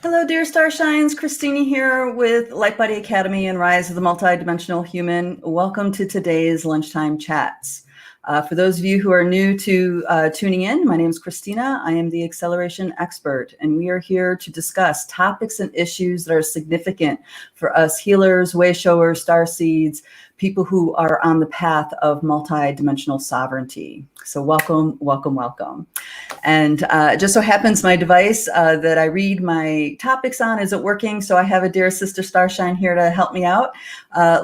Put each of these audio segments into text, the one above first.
Hello, dear Starshines. Christina here with Lightbody Academy and Rise of the Multidimensional Human. Welcome to today's Lunchtime Chats. For those of you who are new to tuning in, my name is Christina. I am the acceleration expert, and we are here to discuss topics and issues that are significant for us healers, way showers, starseeds, people who are on the path of multidimensional sovereignty. So welcome, welcome, welcome. And it just so happens my device that I read my topics on isn't working, so I have a dear sister Starshine here to help me out,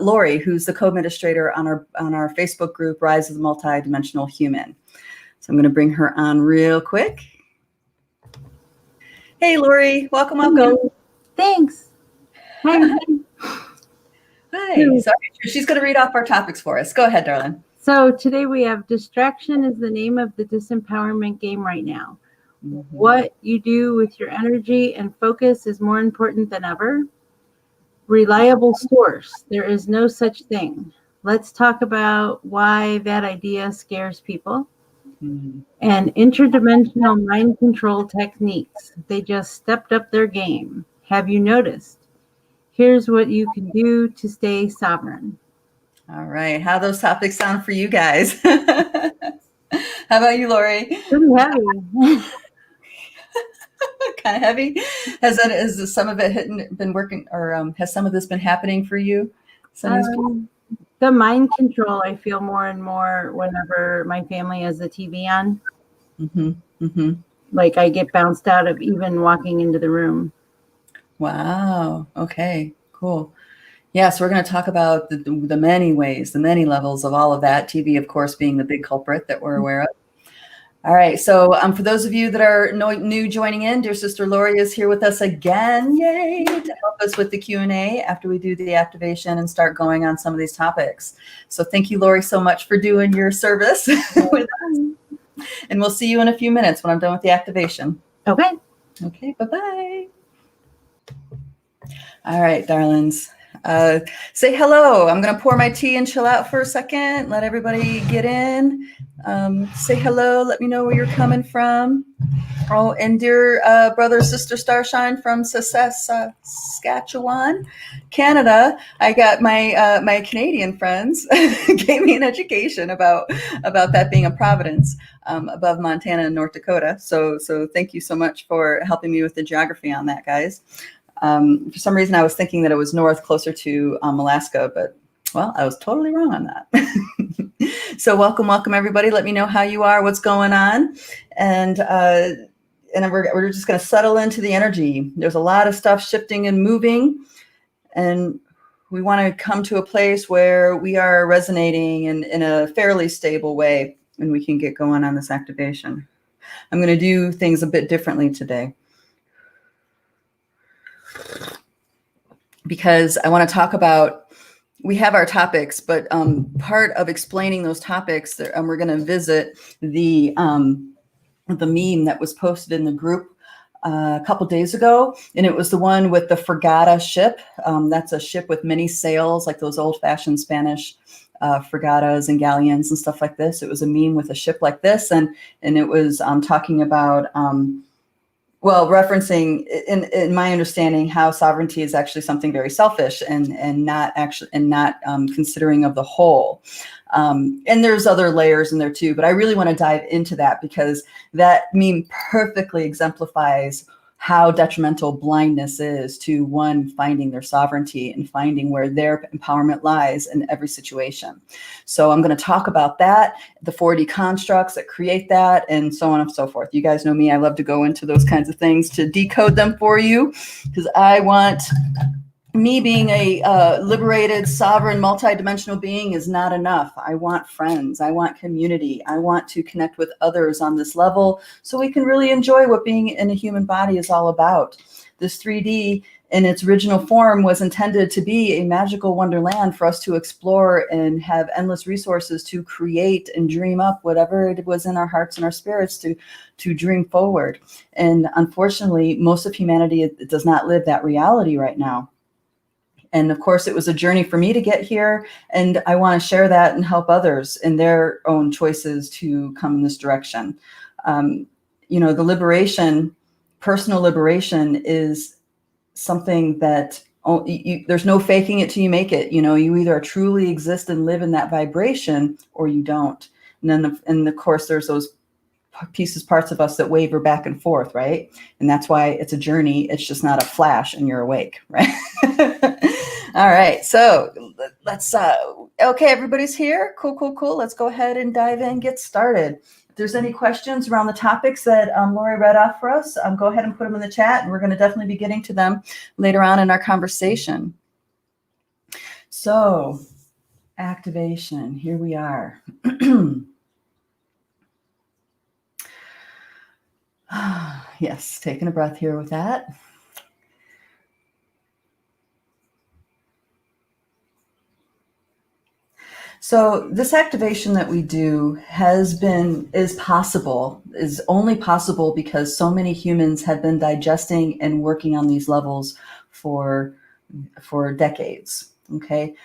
Lori, who's the co-administrator on our Facebook group, Rise of the Multidimensional Human. So I'm going to bring her on real quick. Hey, Lori, welcome, welcome. Thanks. Hi. Hi. Sorry, she's going to read off our topics for us. Go ahead, darling. So today we have distraction is the name of the disempowerment game right now. Mm-hmm. What you do with your energy and focus is more important than ever. Reliable source. There is no such thing. Let's talk about why that idea scares people. Mm-hmm. And interdimensional mind control techniques. They just stepped up their game. Have you noticed? Here's what you can do to stay sovereign. All right. How those topics sound for you guys? How about you, Lori? Pretty heavy. Kind of heavy. Has some of it been working, or has some of this been happening for you? The mind control, I feel more and more whenever my family has the TV on. Mm-hmm. Mm-hmm. Like I get bounced out of even walking into the room. Wow. Okay, cool. Yeah, so we're going to talk about the many ways, the many levels of all of that, TV, of course, being the big culprit that we're aware of. All right, so for those of you that are new joining in, dear sister Lori is here with us again, yay, to help us with the Q&A after we do the activation and start going on some of these topics. So thank you, Lori, so much for doing your service with us. And we'll see you in a few minutes when I'm done with the activation. Okay. Okay, bye-bye. All right, darlings. Say hello. I'm going to pour my tea and chill out for a second. Let everybody get in. Say hello. Let me know where you're coming from. Oh, and dear brother, sister Starshine from Saskatchewan, Canada. I got my Canadian friends gave me an education about that being a province above Montana and North Dakota. So thank you so much for helping me with the geography on that, guys. For some reason, I was thinking that it was north, closer to Alaska, but, well, I was totally wrong on that. So welcome, everybody. Let me know how you are, what's going on. And we're just going to settle into the energy. There's a lot of stuff shifting and moving, and we want to come to a place where we are resonating in a fairly stable way, and we can get going on this activation. I'm going to do things a bit differently today, because I want to talk about, we have our topics, but part of explaining those topics, we're going to visit the meme that was posted in the group a couple days ago, and it was the one with the Fragata ship. That's a ship with many sails, like those old-fashioned Spanish fragatas and galleons and stuff like this. It was a meme with a ship like this, and it was talking about well, referencing, in my understanding, how sovereignty is actually something very selfish and not considering of the whole. And there's other layers in there too, but I really want to dive into that because that meme perfectly exemplifies how detrimental blindness is to one finding their sovereignty and finding where their empowerment lies in every situation. So I'm going to talk about that, the 4D constructs that create that, and so on and so forth. You guys know me. I love to go into those kinds of things to decode them for you, because I want, me being a liberated, sovereign, multidimensional being is not enough. I want friends. I want community. I want to connect with others on this level so we can really enjoy what being in a human body is all about. This 3D in its original form was intended to be a magical wonderland for us to explore and have endless resources to create and dream up whatever it was in our hearts and our spirits to dream forward. And unfortunately, most of humanity does not live that reality right now. And of course, it was a journey for me to get here, and I want to share that and help others in their own choices to come in this direction. You know, the liberation, personal liberation, is something that there's no faking it till you make it. You either truly exist and live in that vibration or you don't. And then, of course, there's those parts of us that waver back and forth, right? And that's why it's a journey. It's just not a flash and you're awake, right? All right, so let's okay, everybody's here. Cool. Let's go ahead and dive in, get started. If there's any questions around the topics that Lori read off for us, go ahead and put them in the chat, and we're going to definitely be getting to them later on in our conversation. So, activation, here we are. Yes, taking a breath here with that. So this activation that we do is only possible because so many humans have been digesting and working on these levels for decades, okay?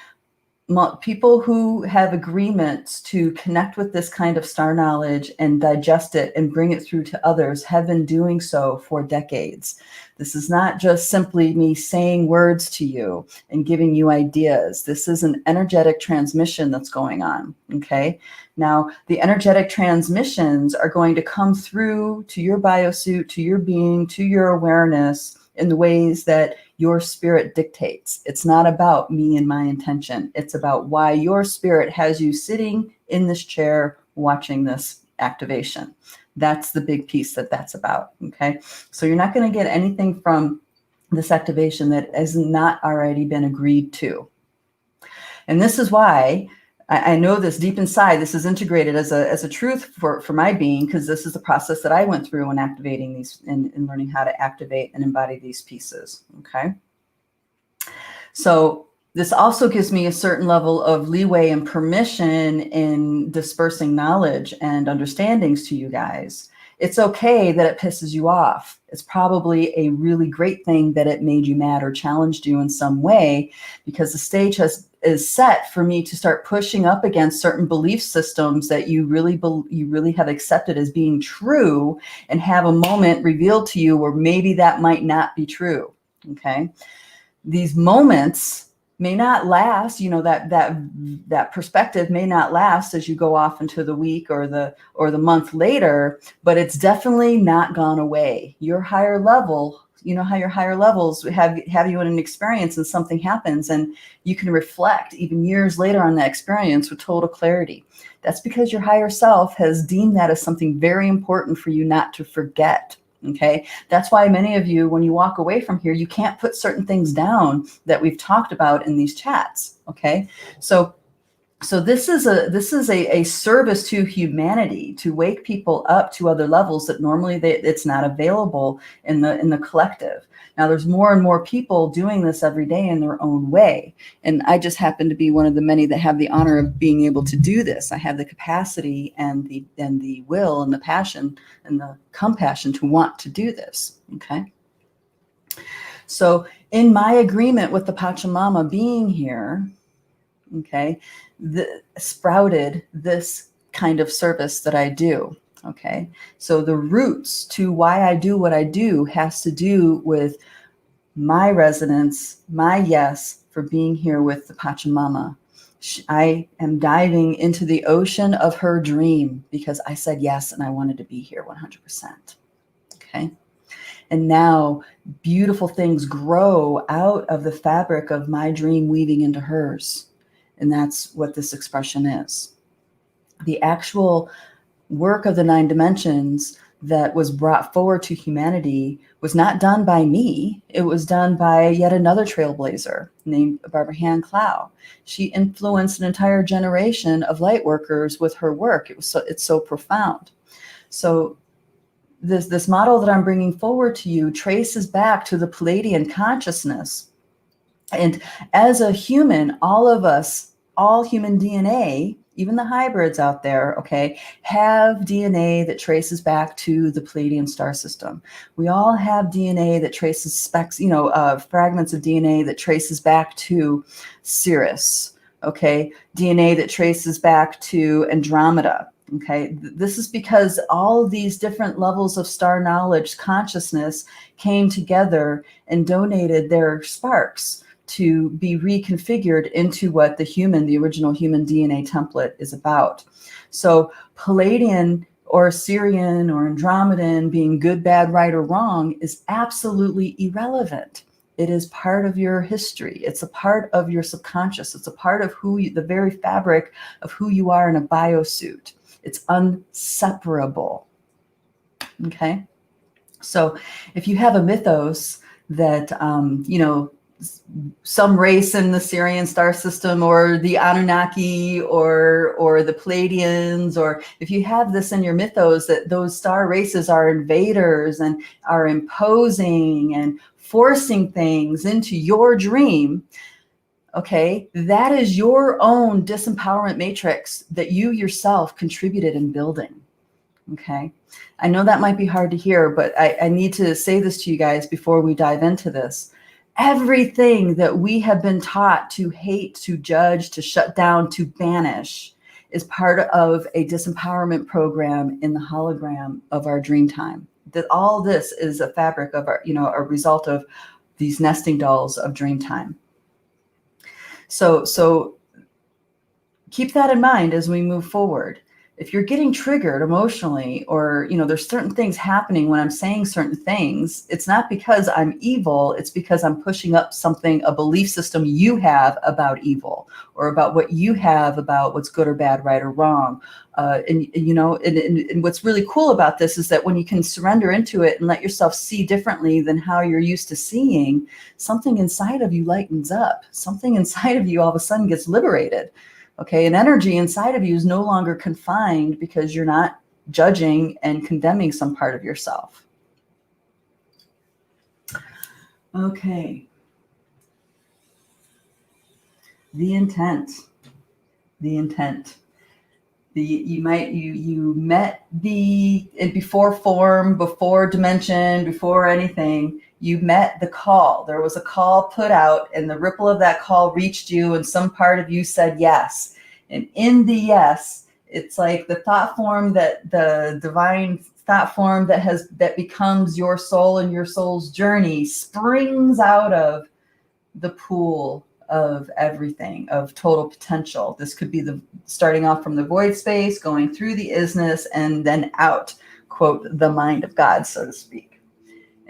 People who have agreements to connect with this kind of star knowledge and digest it and bring it through to others have been doing so for decades. This is not just simply me saying words to you and giving you ideas. This is an energetic transmission that's going on, okay? Now, the energetic transmissions are going to come through to your biosuit, to your being, to your awareness in the ways that your spirit dictates. It's not about me and my intention. It's about why your spirit has you sitting in this chair watching this activation. That's the big piece that's about, okay? So you're not going to get anything from this activation that has not already been agreed to. And this is why I know this deep inside, this is integrated as a truth for my being, because this is the process that I went through when activating these and learning how to activate and embody these pieces, okay? So this also gives me a certain level of leeway and permission in dispersing knowledge and understandings to you guys. It's okay that it pisses you off. It's probably a really great thing that it made you mad or challenged you in some way, because the stage is set for me to start pushing up against certain belief systems that you really have accepted as being true, and have a moment revealed to you where maybe that might not be true. Okay, these moments may not last, that perspective may not last as you go off into the week or the month later, but it's definitely not gone away. Your higher level, you know how your higher levels have you in an experience and something happens and you can reflect even years later on that experience with total clarity. That's because your higher self has deemed that as something very important for you not to forget. Okay, that's why many of you, when you walk away from here, you can't put certain things down that we've talked about in these chats. Okay, so this is a service to humanity, to wake people up to other levels that normally it's not available in the collective. Now, there's more and more people doing this every day in their own way, and I just happen to be one of the many that have the honor of being able to do this. I have the capacity and the will and the passion and the compassion to want to do this. Okay, so in my agreement with the Pachamama being here, okay, sprouted this kind of service that I do. Okay, so the roots to why I do what I do has to do with my resonance, my yes for being here with the Pachamama. I am diving into the ocean of her dream because I said yes and I wanted to be here 100%. Okay, and now beautiful things grow out of the fabric of my dream weaving into hers. And that's what this expression is. The actual work of the 9 dimensions that was brought forward to humanity was not done by me. It was done by yet another trailblazer named Barbara Hand Clow. She influenced an entire generation of light workers with her work. It's so profound. So this model that I'm bringing forward to you traces back to the Palladian consciousness. And as a human, all of us, all human DNA, even the hybrids out there, okay, have DNA that traces back to the Palladian star system. We all have DNA that traces fragments of DNA that traces back to Sirius, okay, DNA that traces back to Andromeda, Okay, this is because all of these different levels of star knowledge consciousness came together and donated their sparks to be reconfigured into what the original human DNA template is about. So Palladian or Sirian or Andromedan being good, bad, right, or wrong is absolutely irrelevant. It is part of your history. It's a part of your subconscious. It's a part of the very fabric of who you are in a biosuit. It's inseparable. Okay. So if you have a mythos that, some race in the Sirian star system or the Anunnaki or the Pleiadians, or if you have this in your mythos that those star races are invaders and are imposing and forcing things into your dream, okay, that is your own disempowerment matrix that you yourself contributed in building. Okay, I know that might be hard to hear, but I need to say this to you guys before we dive into this. Everything that we have been taught to hate, to judge, to shut down, to banish is part of a disempowerment program in the hologram of our dream time. That all this is a fabric of our, a result of these nesting dolls of dream time. So keep that in mind as we move forward. If you're getting triggered emotionally, or, there's certain things happening when I'm saying certain things, it's not because I'm evil. It's because I'm pushing up something, a belief system you have about evil, or about what you have about what's good or bad, right or wrong. And what's really cool about this is that when you can surrender into it and let yourself see differently than how you're used to seeing, something inside of you lightens up. Something inside of you all of a sudden gets liberated. Okay, and energy inside of you is no longer confined because you're not judging and condemning some part of yourself. Okay. The intent. You met before form, before dimension, before anything. You met the call. There was a call put out, and the ripple of that call reached you, and some part of you said yes. And in the yes, it's like the thought form, that the divine thought form that becomes your soul and your soul's journey springs out of the pool of everything, of total potential. This could be starting off from the void space, going through the isness, and then out, quote, the mind of God, so to speak.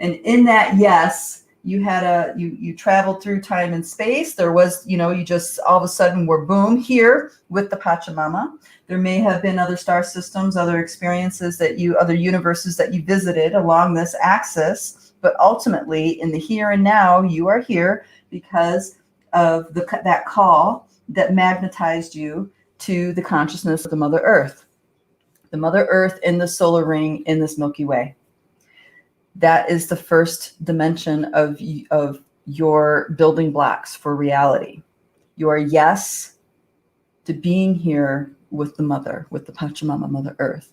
And in that yes, you had you traveled through time and space. There was, you just all of a sudden were boom here with the Pachamama. There may have been other star systems, other experiences other universes that you visited along this axis. But ultimately, in the here and now, you are here because of that call that magnetized you to the consciousness of the Mother Earth. The Mother Earth in the solar ring in this Milky Way. That is the first dimension of your building blocks for reality. Your yes to being here with the Mother, with the Pachamama, Mother Earth.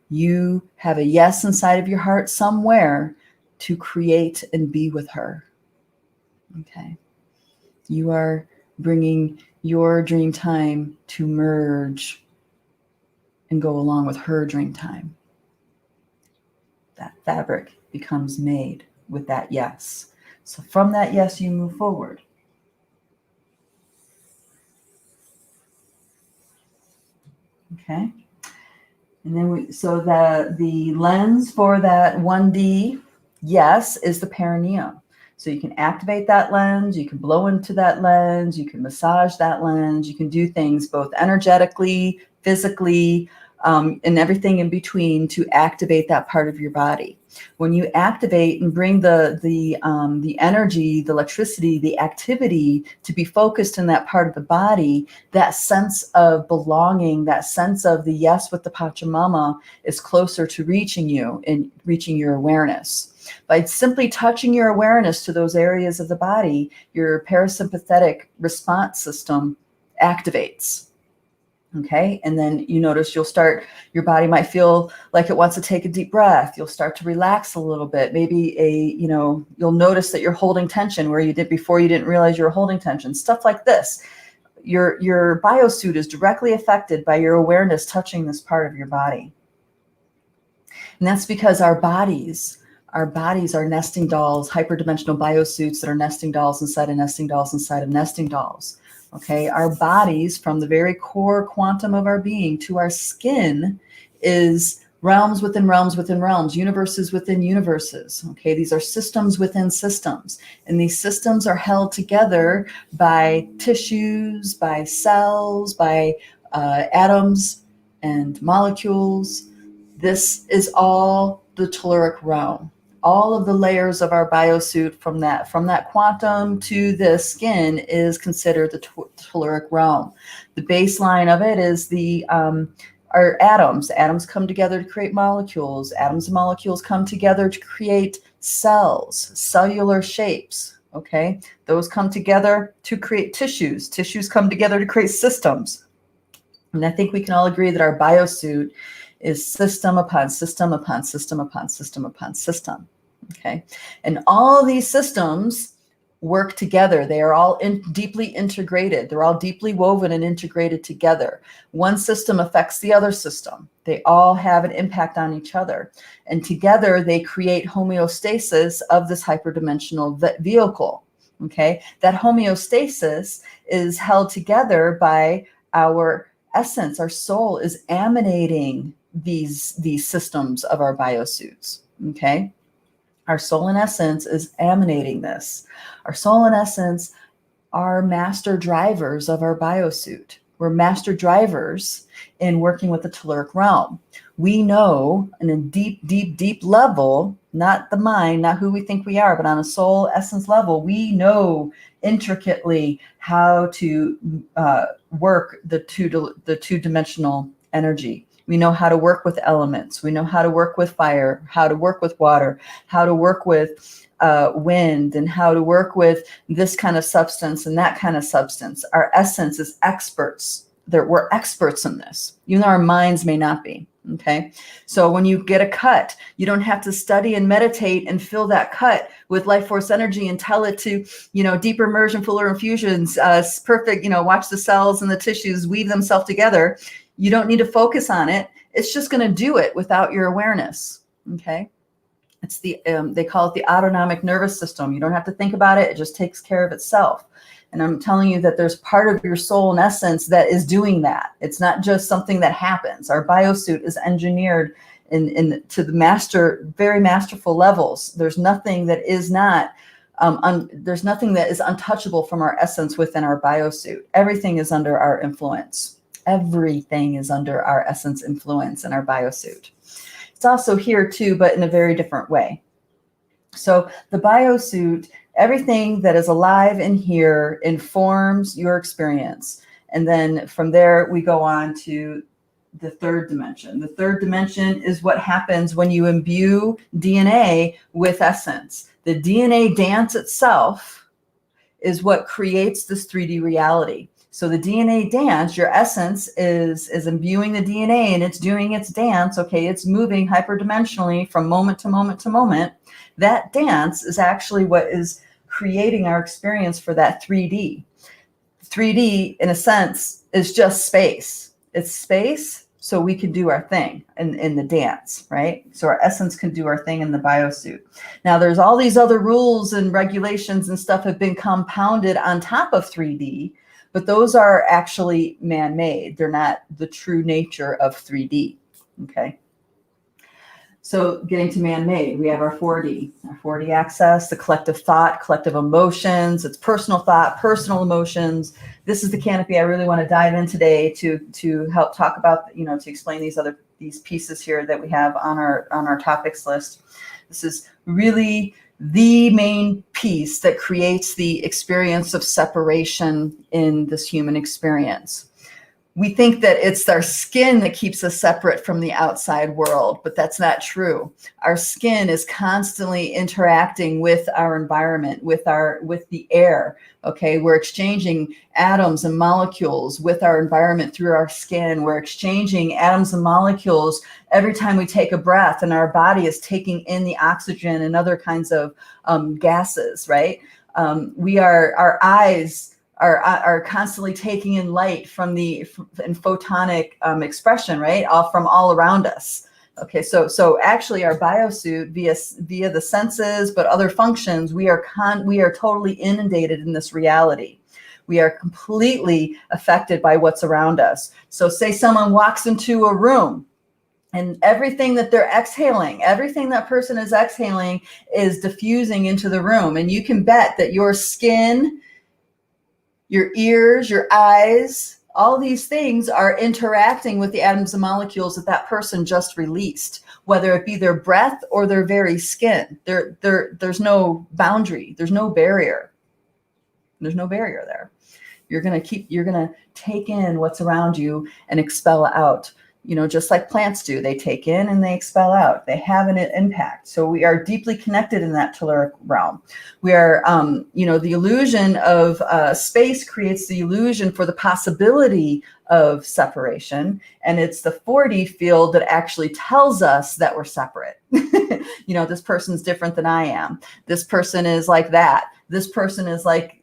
You have a yes inside of your heart somewhere to create and be with her. Okay. You are bringing your dream time to merge and go along with her dream time. That fabric becomes made with that yes. So from that yes, you move forward. Okay. And then so the lens for that 1D yes is the perineum. So you can activate that lens, you can blow into that lens, you can massage that lens, you can do things both energetically, physically, and everything in between to activate that part of your body. When you activate and bring the energy, the electricity, the activity to be focused in that part of the body, that sense of belonging, that sense of the yes with the Pachamama is closer to reaching you and reaching your awareness. By simply touching your awareness to those areas of the body, your parasympathetic response system activates. Okay. And then you notice your body might feel like it wants to take a deep breath. You'll start to relax a little bit. Maybe you'll notice that you're holding tension where you did before you didn't realize you were holding tension, stuff like this. your biosuit is directly affected by your awareness touching this part of your body. And that's because our bodies are nesting dolls, hyperdimensional biosuits that are nesting dolls inside of nesting dolls inside of nesting dolls. Okay, our bodies, from the very core quantum of our being to our skin, is realms within realms within realms, universes within universes. Okay, these are systems within systems. And these systems are held together by tissues, by cells, by atoms and molecules. This is all the telluric realm. All of the layers of our biosuit from that quantum to the skin is considered the telluric realm. The baseline of it is our atoms. Atoms come together to create molecules. Atoms and molecules come together to create cells, cellular shapes. Okay, those come together to create tissues. Tissues come together to create systems. And I think we can all agree that our biosuit is system upon system upon system upon system upon system. Okay, and all these systems work together. They are all deeply integrated. They're all deeply woven and integrated together. One system affects the other system. They all have an impact on each other. And together they create homeostasis of this hyperdimensional vehicle. Okay, that homeostasis is held together by our essence. Our soul is emanating these systems of our biosuits. Okay, our soul in essence is emanating this. Our soul in essence are master drivers of our biosuit. We're master drivers in working with the telluric realm. We know on a deep, deep, deep level, not the mind, not who we think we are, but on a soul essence level, we know intricately how to work the two-dimensional energy. We know how to work with elements. We know how to work with fire, how to work with water, how to work with wind, and how to work with this kind of substance and that kind of substance. Our essence is experts. We're experts in this, even though our minds may not be. Okay, so when you get a cut, you don't have to study and meditate and fill that cut with life force energy and tell it to, deeper immersion, fuller infusions, perfect, watch the cells and the tissues weave themselves together. You don't need to focus on it. It's just going to do it without your awareness. Okay, it's they call it the autonomic nervous system. You don't have to think about it. It just takes care of itself. And I'm telling you that there's part of your soul in essence that is doing that. It's not just something that happens. Our biosuit is engineered to the very masterful levels. There's nothing that is not, there's nothing that is untouchable from our essence within our biosuit. Everything is under our influence. Everything is under our essence influence in our biosuit. It's also here too, but in a very different way. So the biosuit, everything that is alive in here informs your experience. And then from there, we go on to the third dimension. The third dimension is what happens when you imbue DNA with essence. The DNA dance itself is what creates this 3D reality. So the DNA dance, your essence is imbuing the DNA and it's doing its dance. Okay, it's moving hyperdimensionally from moment to moment to moment. That dance is actually what is creating our experience for that 3D. 3D, in a sense, is just space. It's space so we can do our thing in the dance, right? So our essence can do our thing in the biosuit. Now, there's all these other rules and regulations and stuff have been compounded on top of 3D, but those are actually man-made. They're not the true nature of 3D, okay? So getting to man-made, we have our 4D access, the collective thought, collective emotions. It's personal thought, personal emotions. This is the canopy I really want to dive in today to help talk about, to explain these pieces here that we have on our topics list. This is really the main piece that creates the experience of separation in this human experience. We think that it's our skin that keeps us separate from the outside world, but that's not true. Our skin is constantly interacting with our environment, with the air. Okay, we're exchanging atoms and molecules with our environment through our skin. We're exchanging atoms and molecules every time we take a breath, and our body is taking in the oxygen and other kinds of gases. Right? Our eyes are constantly taking in light from in photonic expression, right? All from all around us. Okay, so actually our biosuit via the senses, but other functions, we are totally inundated in this reality. We are completely affected by what's around us. So say someone walks into a room, and everything that they're exhaling, everything that person is exhaling is diffusing into the room. And you can bet that your skin, your ears, your eyes, all these things are interacting with the atoms and molecules that person just released, whether it be their breath or their very skin. There's no boundary. There's no barrier. There's no barrier there. You're going to take in what's around you and expel out. Just like plants do, they take in and they expel out. They have an impact. So we are deeply connected in that telluric realm. We are, the illusion of space creates the illusion for the possibility of separation. And it's the 4D field that actually tells us that we're separate. This person's different than I am. This person is like that. This person is like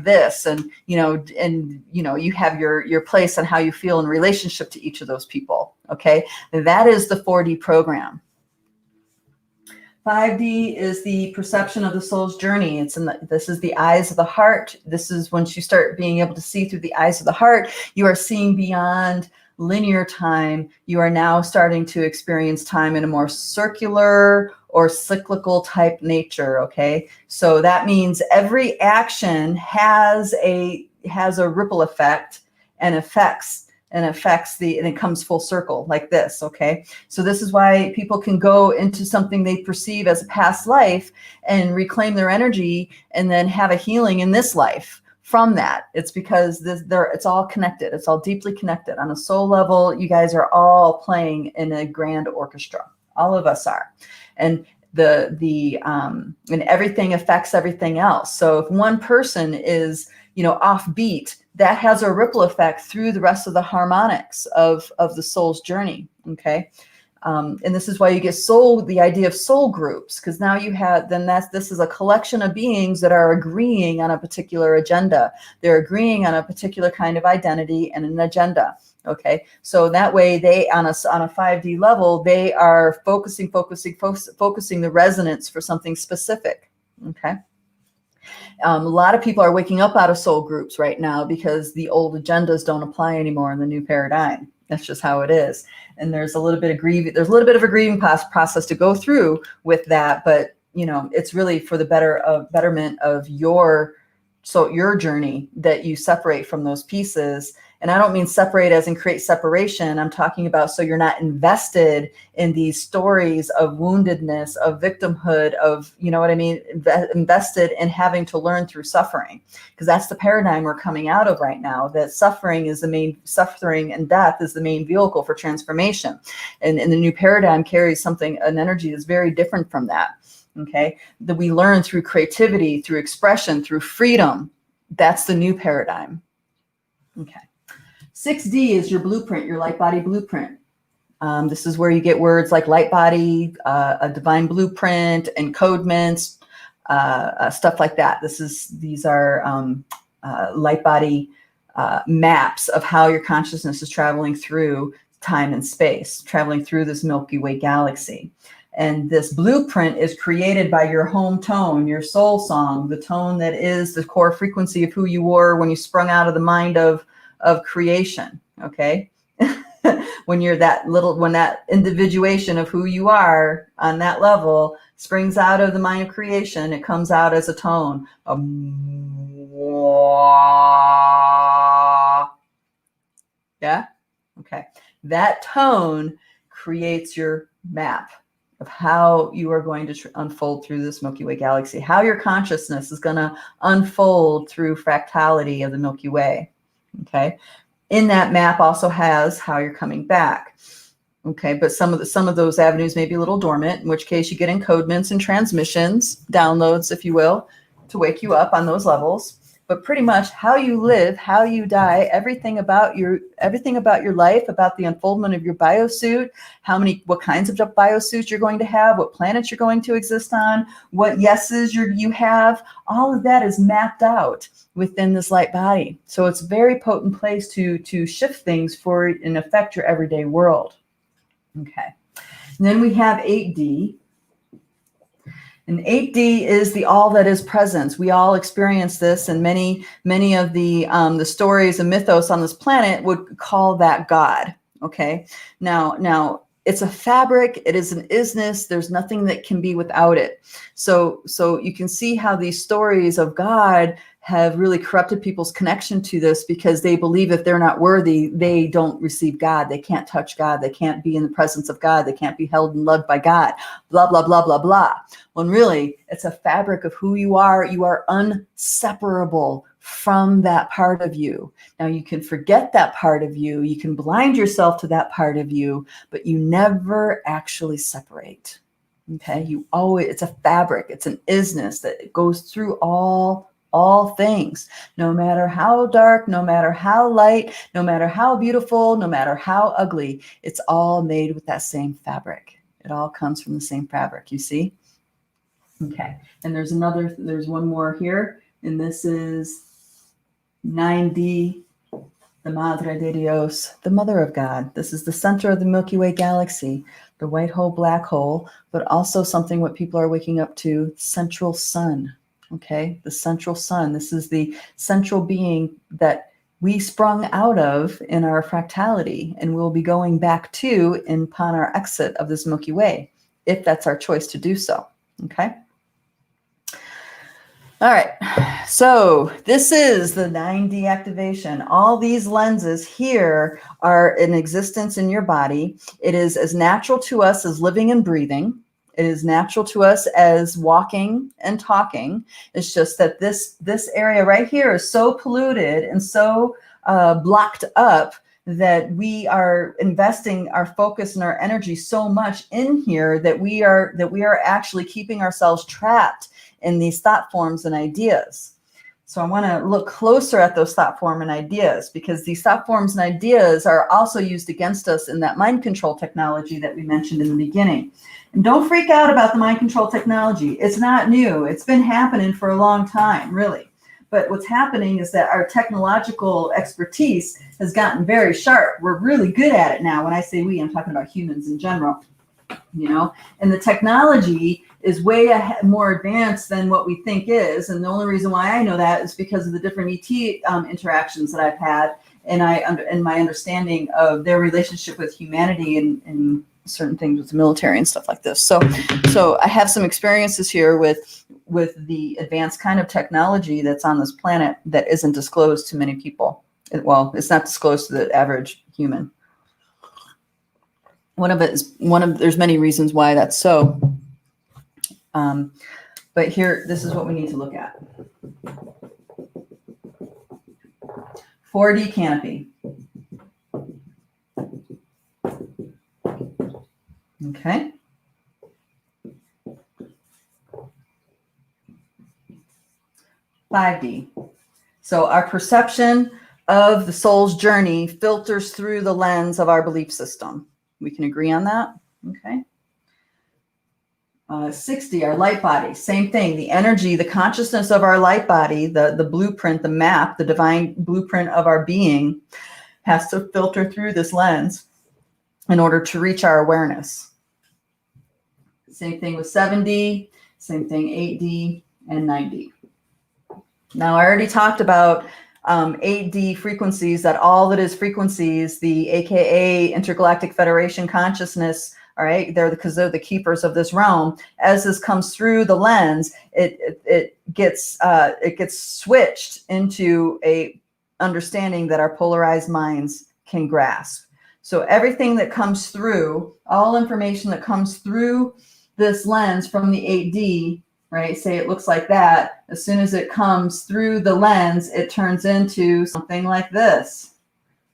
this, and you have your place on how you feel in relationship to each of those people. Okay, that is the 4D program. 5D is the perception of the soul's journey. This is the eyes of the heart. This is once you start being able to see through the eyes of the heart, you are seeing beyond linear time. You are now starting to experience time in a more circular or cyclical type nature. Okay, so that means every action has a ripple effect and affects and it comes full circle like this. Okay, so this is why people can go into something they perceive as a past life and reclaim their energy and then have a healing in this life from that. It's because it's all connected. It's all deeply connected on a soul level. You guys are all playing in a grand orchestra. All of us are. And and everything affects everything else. So if one person is, offbeat, that has a ripple effect through the rest of the harmonics of the soul's journey. Okay. And this is why you get the idea of soul groups, because now this is a collection of beings that are agreeing on a particular agenda. They're agreeing on a particular kind of identity and an agenda. Okay, so that way they on a 5D level, they are focusing the resonance for something specific. Okay. A lot of people are waking up out of soul groups right now because the old agendas don't apply anymore in the new paradigm. That's just how it is. And there's a little bit of a grieving process to go through with that. But, it's really for the betterment of your journey that you separate from those pieces. And I don't mean separate as in create separation. I'm talking about so you're not invested in these stories of woundedness, of victimhood, of, invested in having to learn through suffering. Because that's the paradigm we're coming out of right now, that suffering and death is the main vehicle for transformation. And the new paradigm carries an energy that's very different from that. Okay, that we learn through creativity, through expression, through freedom. That's the new paradigm. Okay. 6D is your blueprint, your Lightbody blueprint. This is where you get words like Lightbody, a divine blueprint, encodements, stuff like that. These are Lightbody maps of how your consciousness is traveling through time and space, traveling through this Milky Way galaxy. And this blueprint is created by your home tone, your soul song, the tone that is the core frequency of who you were when you sprung out of the mind of creation. Okay. When that individuation of who you are on that level springs out of the mind of creation, it comes out as a tone. Yeah. Okay. That tone creates your map of how you are going to unfold through this Milky Way galaxy, how your consciousness is going to unfold through fractality of the Milky Way. Okay. In that map also has how you're coming back. Okay. But some of those avenues may be a little dormant, in which case you get encodements and transmissions, downloads, if you will, to wake you up on those levels. but pretty much how you live, how you die, everything about your life, about the unfoldment of your biosuit, what kinds of biosuits you're going to have, what planets you're going to exist on, what yeses you have, all of that is mapped out within this light body. So it's a very potent place to shift things for and affect your everyday world. Okay. And then we have 8D. And 8D is the all that is presence. We all experience this, and many of the stories and mythos on this planet would call that God. Okay. Now it's a fabric. It is an isness. There's nothing that can be without it. So you can see how these stories of God have really corrupted people's connection to this, because they believe if they're not worthy, they don't receive God. They can't touch God. They can't be in the presence of God. They can't be held and loved by God. Blah, blah, blah, blah, blah. When really it's a fabric of who you are. You are inseparable from that part of you. Now you can forget that part of you. You can blind yourself to that part of you, but you never actually separate. Okay. It's a fabric. It's an isness that goes through all things, no matter how dark, no matter how light, no matter how beautiful, no matter how ugly, it's all made with that same fabric. It all comes from the same fabric, you see? Okay. And there's one more here, and this is 9D, the Madre de Dios, the Mother of God. This is the center of the Milky Way galaxy, the white hole, black hole, but also something what people are waking up to, central sun. Okay, the central sun. This is the central being that we sprung out of in our fractality, and we'll be going back to upon our exit of this Milky Way, if that's our choice to do so. Okay. All right. So this is the 9D activation. All these lenses here are in existence in your body. It is as natural to us as living and breathing. It is natural to us as walking and talking. It's just that this area right here is so polluted and so blocked up that we are investing our focus and our energy so much in here that we are actually keeping ourselves trapped in these thought forms and ideas. So I want to look closer at those thought form and ideas, because these thought forms and ideas are also used against us in that mind control technology that we mentioned in the beginning. And don't freak out about the mind control technology. It's not new. It's been happening for a long time, really. But what's happening is that our technological expertise has gotten very sharp. We're really good at it now. When I say we, I'm talking about humans in general, and the technology is way more advanced than what we think is. And the only reason why I know that is because of the different ET interactions that I've had, and my understanding of their relationship with humanity and certain things with the military and stuff like this. So I have some experiences here with the advanced kind of technology that's on this planet that isn't disclosed to many people. It's not disclosed to the average human. There's many reasons why that's so. But here, this is what we need to look at. 4D canopy. Okay. $5D. So our perception of the soul's journey filters through the lens of our belief system. We can agree on that. Okay. 60, our light body, same thing. The energy, the consciousness of our light body, the blueprint, the map, the divine blueprint of our being has to filter through this lens in order to reach our awareness. Same thing with 7D, same thing 8D and 9D. Now, I already talked about 8D frequencies, that all that is frequencies, the AKA Intergalactic Federation consciousness. All right, because they're the keepers of this realm. As this comes through the lens, it gets switched into a understanding that our polarized minds can grasp. So everything that comes through, all information that comes through this lens from the 8D, right? Say it looks like that. As soon as it comes through the lens, it turns into something like this.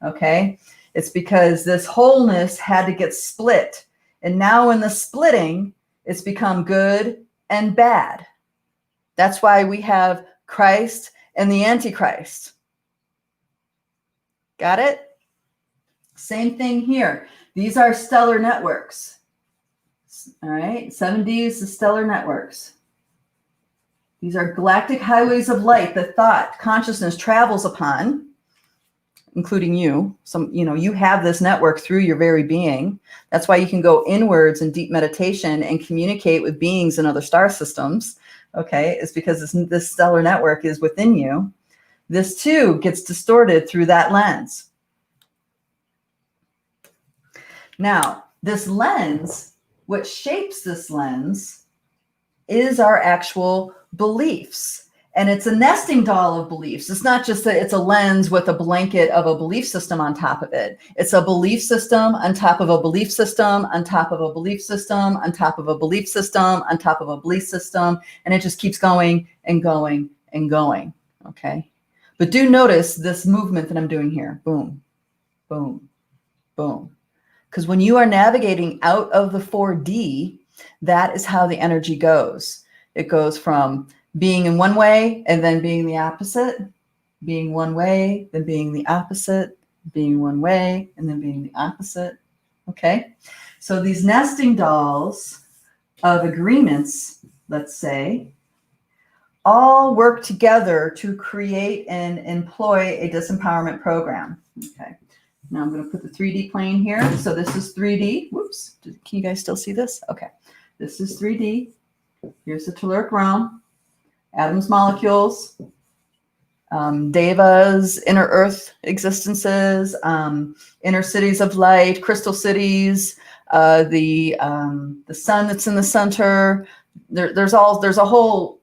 Okay, it's because this wholeness had to get split. And now in the splitting, it's become good and bad. That's why we have Christ and the Antichrist. Got it? Same thing here. These are stellar networks. All right, 7D is the stellar networks. These are galactic highways of light that thought, consciousness travels upon, including you. You have this network through your very being. That's why you can go inwards in deep meditation and communicate with beings in other star systems. Okay, it's because this stellar network is within you. This too gets distorted through that lens. Now, this lens, what shapes this lens is our actual beliefs. And it's a nesting doll of beliefs. It's not just that it's a lens with a blanket of a belief system on top of it. It's a belief system on top of a belief system, on top of a belief system, on top of a belief system, on top of a belief system. And it just keeps going and going and going. Okay. But do notice this movement that I'm doing here. Boom, boom, boom. Because when you are navigating out of the 4D, that is how the energy goes. It goes from being in one way and then being the opposite, being one way, then being the opposite, being one way, and then being the opposite. Okay. So these nesting dolls of agreements, let's say, all work together to create and employ a disempowerment program. Okay. Now I'm going to put the 3D plane here. So this is 3D. Whoops. Can you guys still see this? Okay. This is 3D. Here's the telluric realm. Atoms, molecules, devas, inner earth existences, inner cities of light, crystal cities, the sun that's in the center. There's a whole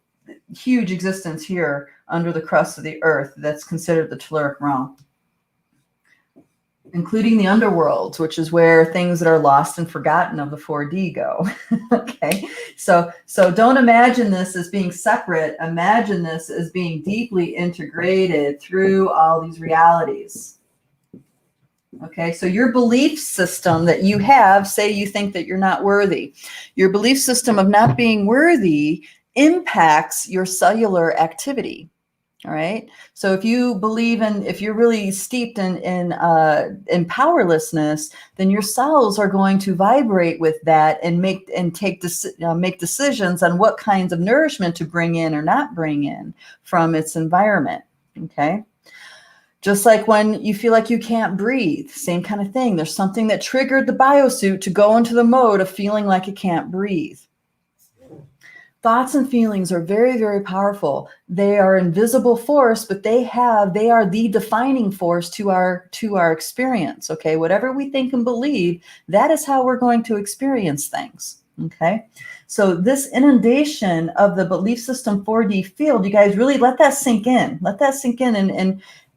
huge existence here under the crust of the earth that's considered the telluric realm, including the underworlds, which is where things that are lost and forgotten of the 4D go. Okay, so don't imagine this as being separate. Imagine this as being deeply integrated through all these realities. Okay, so your belief system that you have, say you think that you're not worthy. Your belief system of not being worthy impacts your cellular activity. All right. So if you believe if you're really steeped in powerlessness, then your cells are going to vibrate with that and make decisions on what kinds of nourishment to bring in or not bring in from its environment. Okay. Just like when you feel like you can't breathe, same kind of thing. There's something that triggered the biosuit to go into the mode of feeling like it can't breathe. Thoughts and feelings are very, very powerful. They are invisible force, but they are the defining force to our experience. Okay, whatever we think and believe, that is how we're going to experience things. Okay, so this inundation of the belief system 4D field, you guys really let that sink in. Let that sink in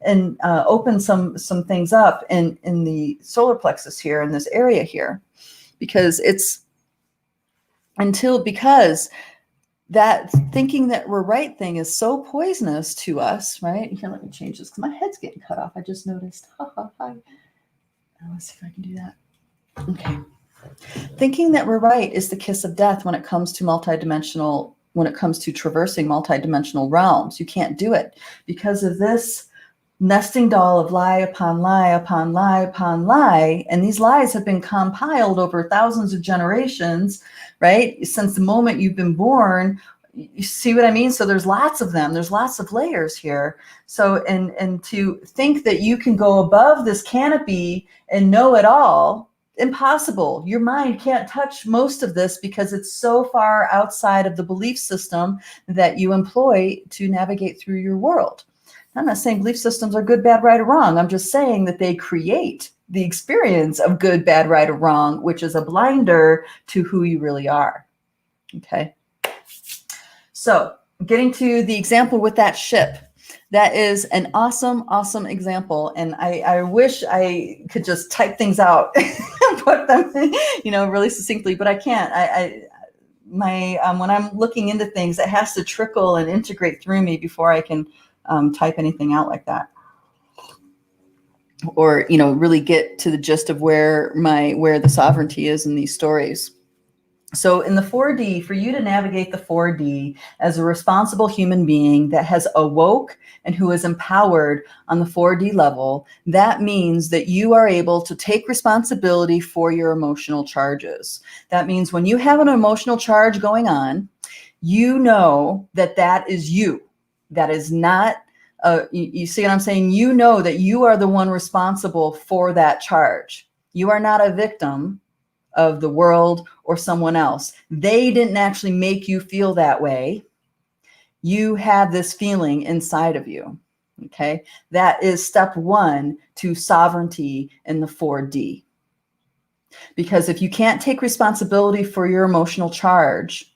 and open some things up in the solar plexus here in this area here, because that thinking that we're right thing is so poisonous to us, right? Here, let me change this because my head's getting cut off. I just noticed. Let's see if I can do that. Okay. Thinking that we're right is the kiss of death when it comes to multidimensional, when it comes to traversing multidimensional realms. You can't do it because of this nesting doll of lie upon lie upon lie upon lie. And these lies have been compiled over thousands of generations, right? Since the moment you've been born. You see what I mean? So there's lots of them. There's lots of layers here. So, and to think that you can go above this canopy and know it all, impossible. Your mind can't touch most of this because it's so far outside of the belief system that you employ to navigate through your world. I'm not saying belief systems are good, bad, right, or wrong. I'm just saying that they create the experience of good, bad, right, or wrong, which is a blinder to who you really are. Okay. So getting to the example with that ship, that is an awesome, awesome example. And I wish I could just type things out and put them, really succinctly, but I can't. When I'm looking into things, it has to trickle and integrate through me before I can type anything out like that, or really get to the gist of where the sovereignty is in these stories. So in the 4D, for you to navigate the 4D as a responsible human being that has awoke and who is empowered on the 4D level, that means that you are able to take responsibility for your emotional charges. That means when you have an emotional charge going on, you know that that is you. That is not, you see what I'm saying? You know that you are the one responsible for that charge. You are not a victim of the world or someone else. They didn't actually make you feel that way. You have this feeling inside of you. Okay. That is step one to sovereignty in the 4D. Because if you can't take responsibility for your emotional charge,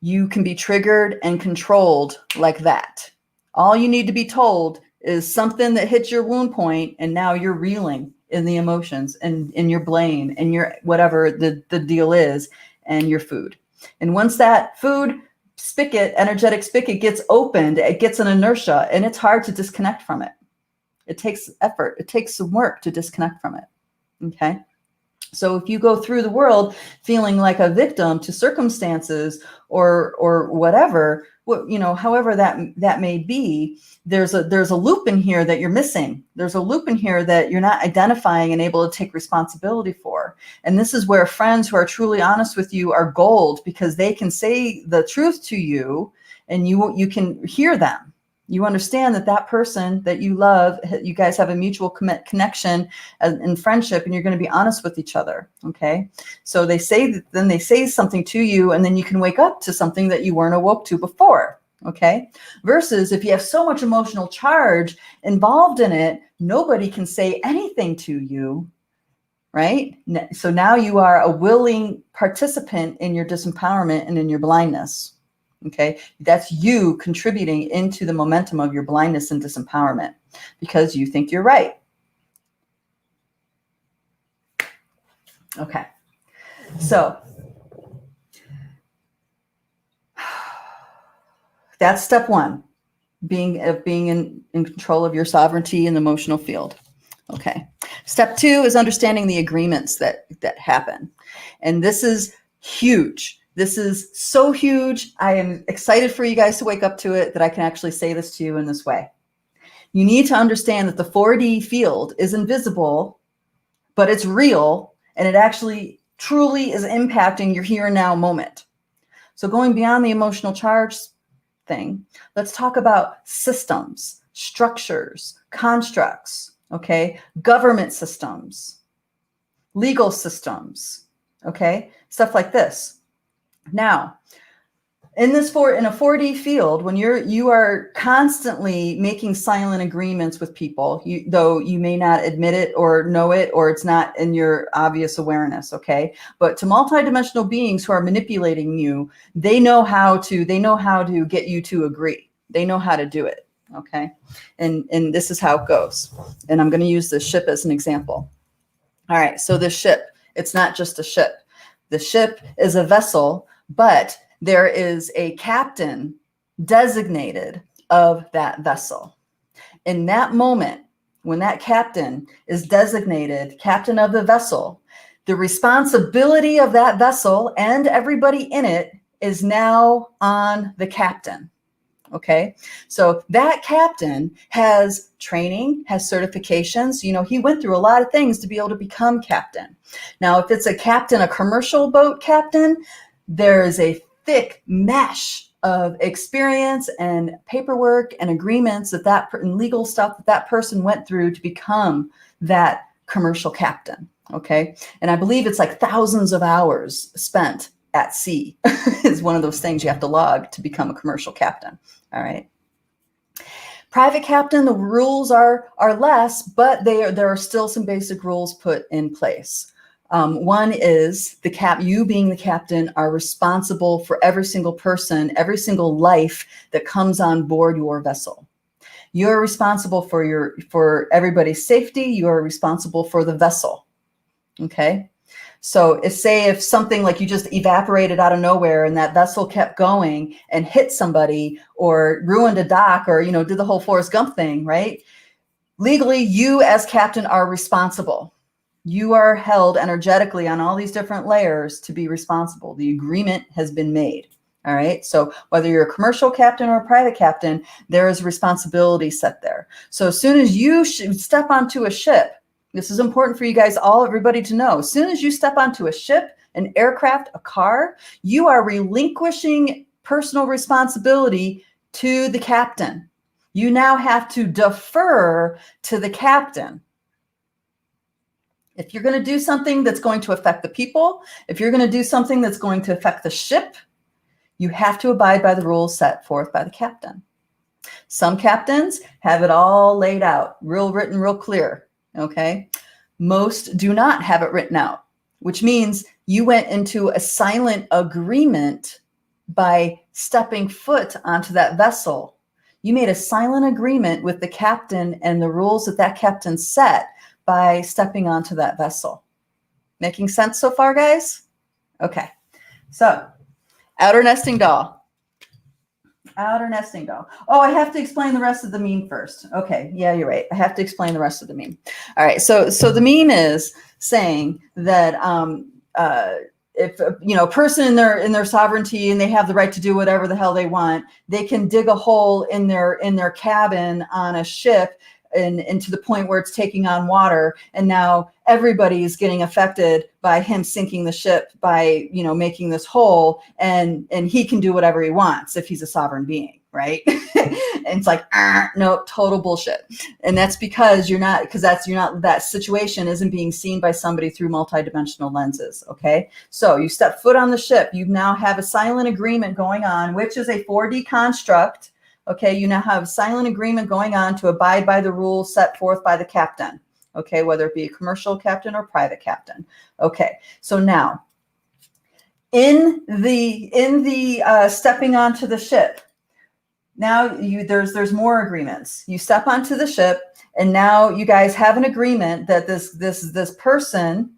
you can be triggered and controlled like that. All you need to be told is something that hits your wound point, and now you're reeling in the emotions and in your blame and your whatever the deal is, and your food. And once that food spigot, energetic spigot, gets opened, it gets an inertia, and it's hard to disconnect from it. It takes effort. It takes some work to disconnect from it. Okay. So if you go through the world feeling like a victim to circumstances or whatever, however that may be, there's a loop in here that you're missing. There's a loop in here that you're not identifying and able to take responsibility for. And this is where friends who are truly honest with you are gold, because they can say the truth to you and you can hear them. You understand that person that you love, you guys have a mutual connection in friendship, and you're going to be honest with each other. Okay. So they say something to you, and then you can wake up to something that you weren't awoke to before. Okay. Versus if you have so much emotional charge involved in it, nobody can say anything to you. Right. So now you are a willing participant in your disempowerment and in your blindness. Okay, that's you contributing into the momentum of your blindness and disempowerment because you think you're right. Okay, so that's step one, being in control of your sovereignty in the emotional field. Okay, step two is understanding the agreements that happen, and this is huge. This is so huge. I am excited for you guys to wake up to it, that I can actually say this to you in this way. You need to understand that the 4D field is invisible, but it's real, and it actually truly is impacting your here and now moment. So going beyond the emotional charge thing, let's talk about systems, structures, constructs, okay? Government systems, legal systems, okay? Stuff like this. Now, in a 4D field, when you are constantly making silent agreements with people, though you may not admit it or know it, or it's not in your obvious awareness, okay? But to multidimensional beings who are manipulating you, they know how to get you to agree. They know how to do it, okay? And this is how it goes. And I'm going to use this ship as an example. All right, so this ship, it's not just a ship. The ship is a vessel, but there is a captain designated of that vessel. In that moment, when that captain is designated captain of the vessel, the responsibility of that vessel and everybody in it is now on the captain. Okay, so that captain has training, has certifications. He went through a lot of things to be able to become captain. Now, if it's a commercial boat captain, there is a thick mesh of experience and paperwork and agreements and legal stuff that person went through to become that commercial captain. Okay, and I believe it's like thousands of hours spent at sea is one of those things you have to log to become a commercial captain. All right. Private captain, the rules are less, but there are still some basic rules put in place. One is you being the captain are responsible for every single person, every single life that comes on board your vessel. You're responsible for everybody's safety. You're responsible for the vessel. Okay. So if something like you just evaporated out of nowhere and that vessel kept going and hit somebody or ruined a dock or, did the whole Forrest Gump thing, right? Legally, you as captain are responsible. You are held energetically on all these different layers to be responsible. The agreement has been made. All right. So whether you're a commercial captain or a private captain, there is responsibility set there. So as soon as you step onto a ship, this is important for you guys, everybody to know. As soon as you step onto a ship, an aircraft, a car, you are relinquishing personal responsibility to the captain. You now have to defer to the captain. If you're going to do something that's going to affect the people, if you're going to do something that's going to affect the ship, you have to abide by the rules set forth by the captain. Some captains have it all laid out, written, real clear. Okay. Most do not have it written out, which means you went into a silent agreement by stepping foot onto that vessel. You made a silent agreement with the captain and the rules that captain set by stepping onto that vessel. Making sense so far, guys? Okay. So, outer nesting doll. Outer nesting doll. Oh, I have to explain the rest of the meme first. Okay, yeah, you're right. I have to explain the rest of the meme. All right, so the meme is saying that if a person in their sovereignty and they have the right to do whatever the hell they want, they can dig a hole in their cabin on a ship and to the point where it's taking on water, and now everybody is getting affected by him sinking the ship by making this hole, and he can do whatever he wants if he's a sovereign being, right? And it's like, no, total bullshit. And that's because that situation isn't being seen by somebody through multidimensional lenses. Okay, so you step foot on the ship, you now have a silent agreement going on, which is a 4D construct. Okay, you now have silent agreement going on to abide by the rules set forth by the captain. Okay, whether it be a commercial captain or private captain. Okay, so now in the stepping onto the ship, now there's more agreements. You step onto the ship, and now you guys have an agreement that this person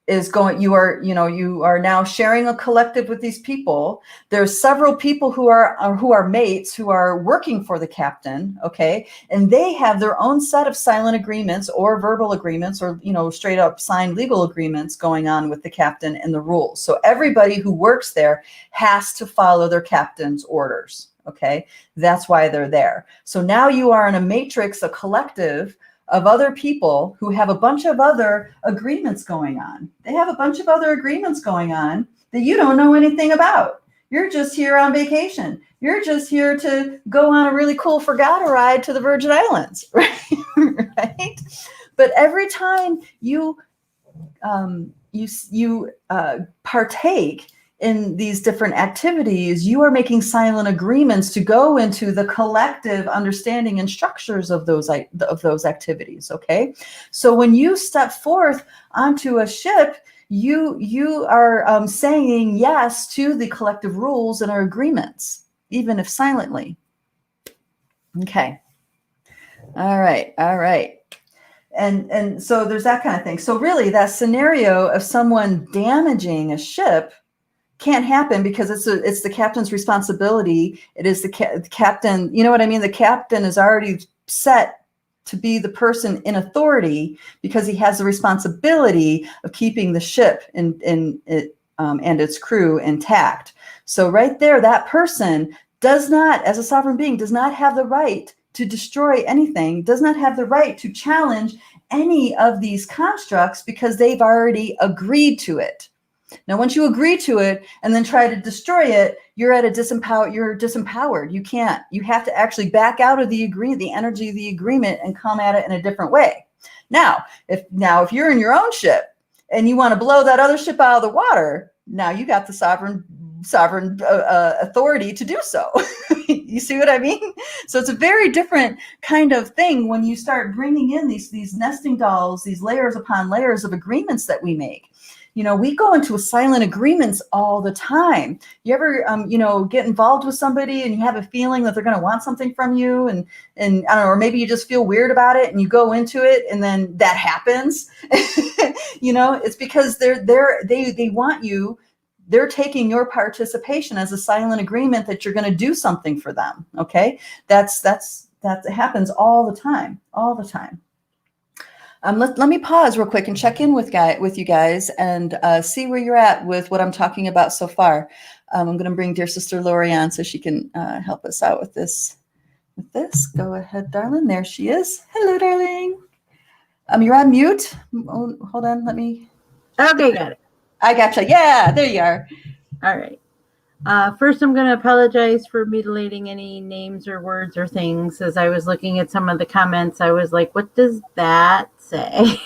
is going. You are now sharing a collective with these people. There's several people who are mates who are working for the captain. Okay, and they have their own set of silent agreements or verbal agreements or straight up signed legal agreements going on with the captain and the rules. So everybody who works there has to follow their captain's orders. Okay, that's why they're there. So now you are in a matrix, a collective of other people who have a bunch of other agreements going on. They have a bunch of other agreements going on that you don't know anything about. You're just here on vacation. You're just here to go on a really cool Forgotta ride to the Virgin Islands, right? Right? But every time you partake in these different activities, you are making silent agreements to go into the collective understanding and structures of those activities. Okay, so when you step forth onto a ship, you are saying yes to the collective rules and our agreements, even if silently. Okay, all right. And so there's that kind of thing. So really, that scenario of someone damaging a ship can't happen because it's the captain's responsibility. It is the captain. You know what I mean? The captain is already set to be the person in authority because he has the responsibility of keeping the ship and its crew intact. So right there, that person does not, as a sovereign being, does not have the right to destroy anything, does not have the right to challenge any of these constructs because they've already agreed to it. Now, once you agree to it and then try to destroy it, you're disempowered. You can't. You have to actually back out of the energy of the agreement, and come at it in a different way. Now, if you're in your own ship and you want to blow that other ship out of the water, now you got the sovereign authority to do so. You see what I mean? So it's a very different kind of thing when you start bringing in these nesting dolls, these layers upon layers of agreements that we make. We go into silent agreements all the time. You ever, get involved with somebody and you have a feeling that they're going to want something from you, and I don't know, or maybe you just feel weird about it and you go into it and then that happens. It's because they want you. They're taking your participation as a silent agreement that you're going to do something for them. Okay, that happens all the time. Let me pause real quick and check in with you guys and see where you're at with what I'm talking about so far. I'm going to bring dear sister Lori on so she can help us out with this. Go ahead, darling. There she is. Hello, darling. You're on mute. Oh, hold on. Let me. Okay, got it. I gotcha. Yeah, there you are. All right. First, I'm going to apologize for mutilating any names or words or things. As I was looking at some of the comments, I was like, what does that say?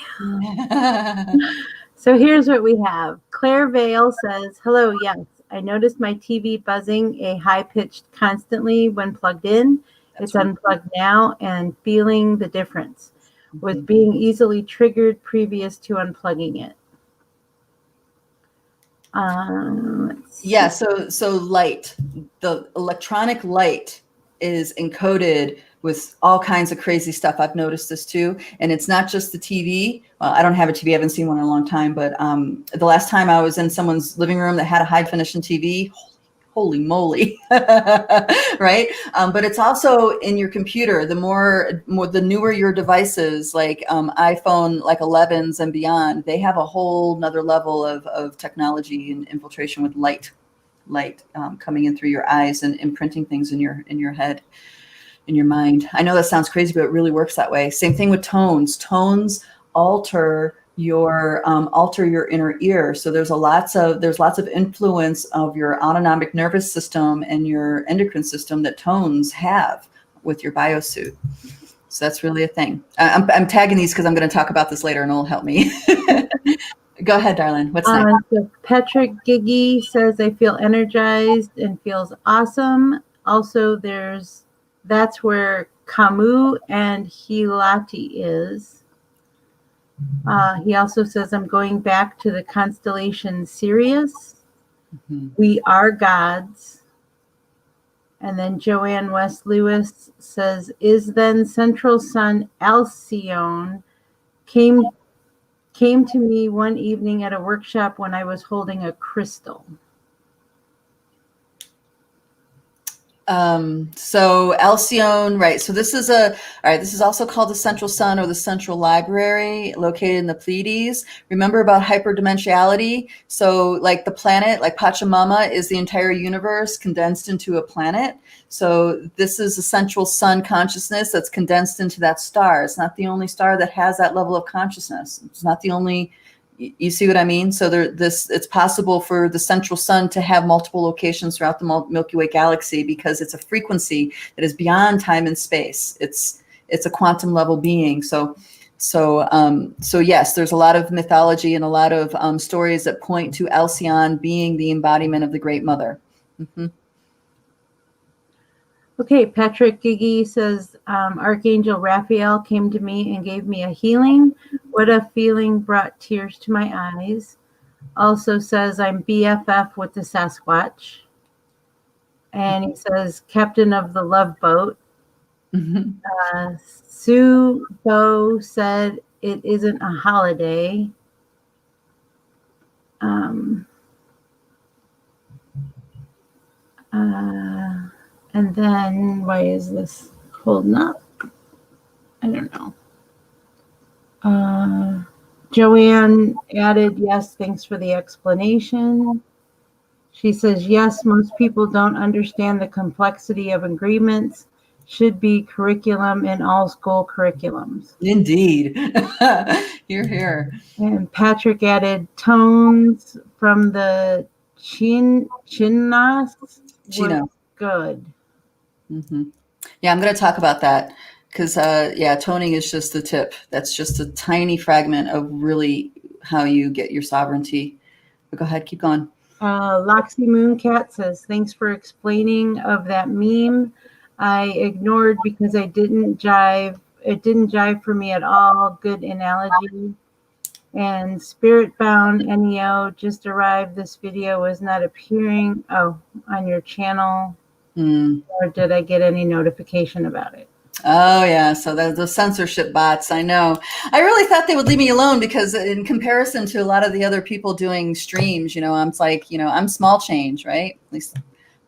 So here's what we have. Claire Vale says, hello, yes. I noticed my TV buzzing a high-pitched constantly when plugged in. It's unplugged now and feeling the difference with being easily triggered previous to unplugging it. Yeah, so light, the electronic light is encoded with all kinds of crazy stuff. I've noticed this too. And it's not just the TV. Well, I don't have a TV. I haven't seen one in a long time, but the last time I was in someone's living room that had a high definition TV, holy moly, right? But it's also in your computer. The newer your devices, like iPhone, like 11s and beyond, they have a whole nother level of technology and infiltration with light coming in through your eyes and imprinting things in your head, in your mind. I know that sounds crazy, but it really works that way. Same thing with tones. Tones alter your inner ear. So there's lots of influence of your autonomic nervous system and your endocrine system that tones have with your biosuit. So that's really a thing. I'm tagging these because I'm going to talk about this later and it'll help me. Go ahead, darling. What's next? So Patrick Giggy says, I feel energized and feels awesome. Also, that's where Camus and Hilati is. He also says, I'm going back to the constellation Sirius. Mm-hmm. We are gods. And then Joanne West Lewis says, is then central sun Alcyone came to me one evening at a workshop when I was holding a crystal. So Alcyone, right. So this is also called the central sun or the central library located in the Pleiades. Remember about hyperdimensionality. So like the planet, like Pachamama is the entire universe condensed into a planet. So this is a central sun consciousness that's condensed into that star. It's not the only star that has that level of consciousness. It's not the only. You see what I mean? So it's possible for the central sun to have multiple locations throughout the Milky Way galaxy because it's a frequency that is beyond time and space. It's a quantum level being. So yes, there's a lot of mythology and a lot of stories that point to Alcyone being the embodiment of the Great Mother. Mm-hmm. Okay, Patrick Giggy says, Archangel Raphael came to me and gave me a healing. What a feeling, brought tears to my eyes. Also says, I'm BFF with the Sasquatch. And he says, Captain of the Love Boat. Mm-hmm. Sue Bo said, it isn't a holiday. And then, why is this holding up? I don't know. Joanne added, yes, thanks for the explanation. She says, yes, most people don't understand the complexity of agreements. Should be curriculum in all school curriculums. Indeed. You're here. And Patrick added, tones from the Chinnas were good. Mm-hmm. Yeah, I'm going to talk about that because, toning is just the tip. That's just a tiny fragment of really how you get your sovereignty. But go ahead, keep going. Loxy Mooncat says, thanks for explaining of that meme. I ignored because it didn't jive for me at all. Good analogy. And Spiritbound NEO just arrived. This video was not appearing on your channel. Or did I get any notification about it? Oh, yeah. So the censorship bots, I know. I really thought they would leave me alone because in comparison to a lot of the other people doing streams, I'm like, I'm small change, right? At least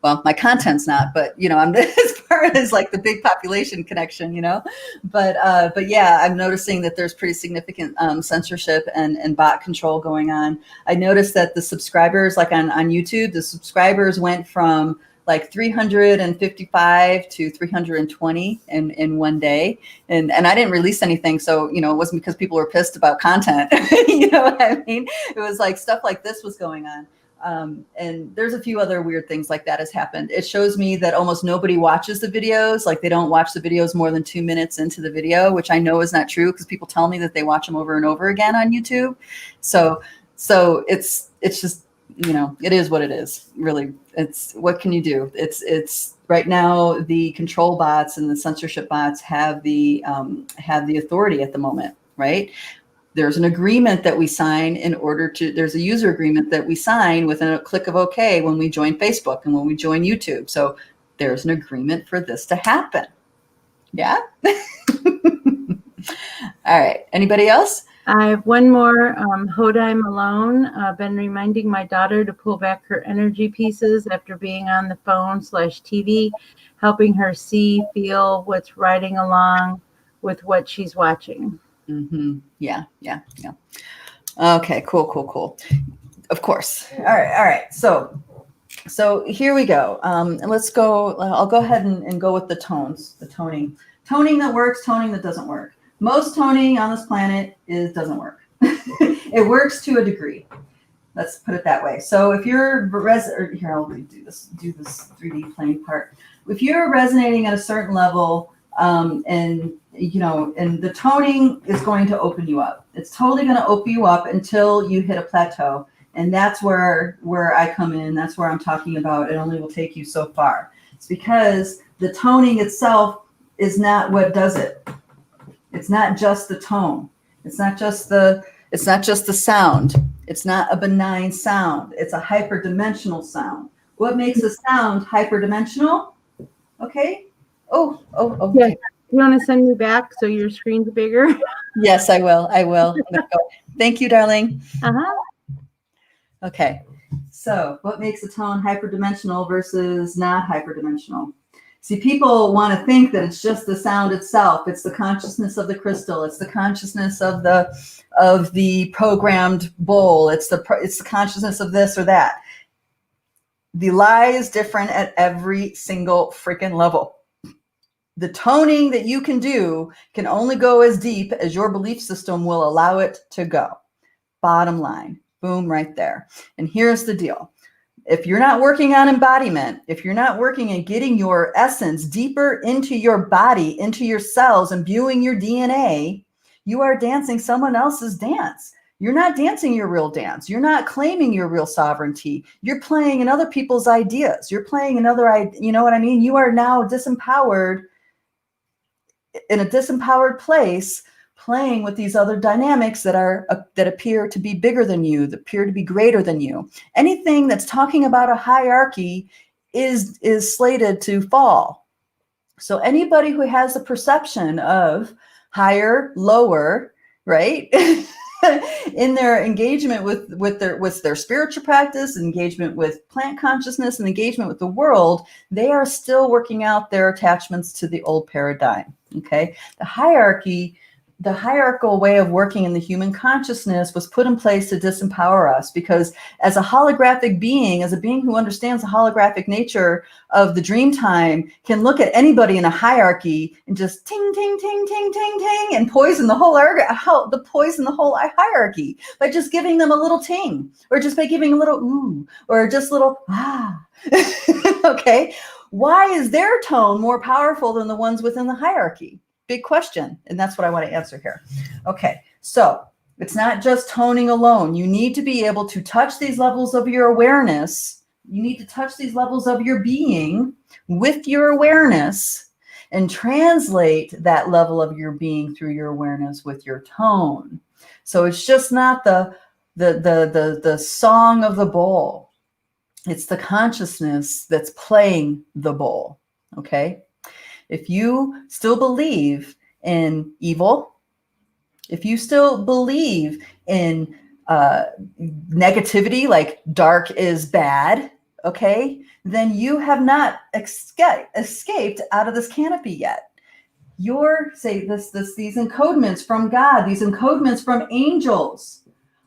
well, my content's not, but I'm as far as like the big population connection, but yeah, I'm noticing that there's pretty significant censorship and bot control going on. I noticed that the subscribers, like on YouTube, the subscribers went from like 355 to 320 in one day. And I didn't release anything. So, it wasn't because people were pissed about content. You know what I mean? It was like stuff like this was going on. And there's a few other weird things like that has happened. It shows me that almost nobody watches the videos. Like they don't watch the videos more than 2 minutes into the video, which I know is not true because people tell me that they watch them over and over again on YouTube. So it's just, it is what it is, really. It's what can you do? It's right now the control bots and the censorship bots have the authority at the moment, right? There's an agreement that we sign there's a user agreement that we sign within a click of OK when we join Facebook and when we join YouTube. So there's an agreement for this to happen. Yeah. All right. Anybody else? I have one more. Hodai Malone. I've been reminding my daughter to pull back her energy pieces after being on the phone/TV, helping her see, feel what's riding along with what she's watching. Mm-hmm. Yeah. Okay, cool. Of course. All right. So here we go. And let's go. I'll go ahead and go with the tones, the toning that works, toning that doesn't work. Most toning on this planet doesn't work. It works to a degree. Let's put it that way. So if you're here, I'll do this 3D plane part. If you're resonating at a certain level, and the toning is going to open you up. It's totally going to open you up until you hit a plateau. And that's where I come in. That's where I'm talking about. It only will take you so far. It's because the toning itself is not what does it. It's not just the tone. It's not just the sound. It's not a benign sound. It's a hyperdimensional sound. What makes a sound hyperdimensional? Okay. Oh, okay. Yeah. You want to send me back so your screen's bigger? Yes, I will. Thank you, darling. Uh-huh. Okay. So what makes a tone hyperdimensional versus not hyperdimensional? See, people want to think that it's just the sound itself. It's the consciousness of the crystal. It's the consciousness of the programmed bowl. It's the consciousness of this or that. The lie is different at every single freaking level. The toning that you can do can only go as deep as your belief system will allow it to go. Bottom line, boom, right there. And here's the deal. If you're not working on embodiment, if you're not working at getting your essence deeper into your body, into your cells, imbuing your DNA, you are dancing someone else's dance. You're not dancing your real dance. You're not claiming your real sovereignty. You're playing in other people's ideas. You're playing another, you know what I mean? You are now disempowered, in a disempowered place, playing with these other dynamics that appear to be bigger than you, that appear to be greater than you. Anything that's talking about a hierarchy is slated to fall. So anybody who has the perception of higher, lower, right, in their engagement with their spiritual practice, engagement with plant consciousness, and engagement with the world, they are still working out their attachments to the old paradigm. Okay, the hierarchical way of working in the human consciousness was put in place to disempower us, because as a holographic being, as a being who understands the holographic nature of the dream time, can look at anybody in a hierarchy and just ting, ting, ting, ting, ting, ting, and poison the whole hierarchy by just giving them a little ting, or just by giving a little ooh, or just a little ah. Okay. Why is their tone more powerful than the ones within the hierarchy? Big question. And that's what I want to answer here. Okay. So it's not just toning alone. You need to be able to touch these levels of your awareness. You need to touch these levels of your being with your awareness and translate that level of your being through your awareness with your tone. So it's just not the song of the bowl. It's the consciousness that's playing the bowl. Okay. If you still believe in evil, if you still believe in negativity, like dark is bad, okay, then you have not escaped out of this canopy yet. Your, say these encodements from God, these encodements from angels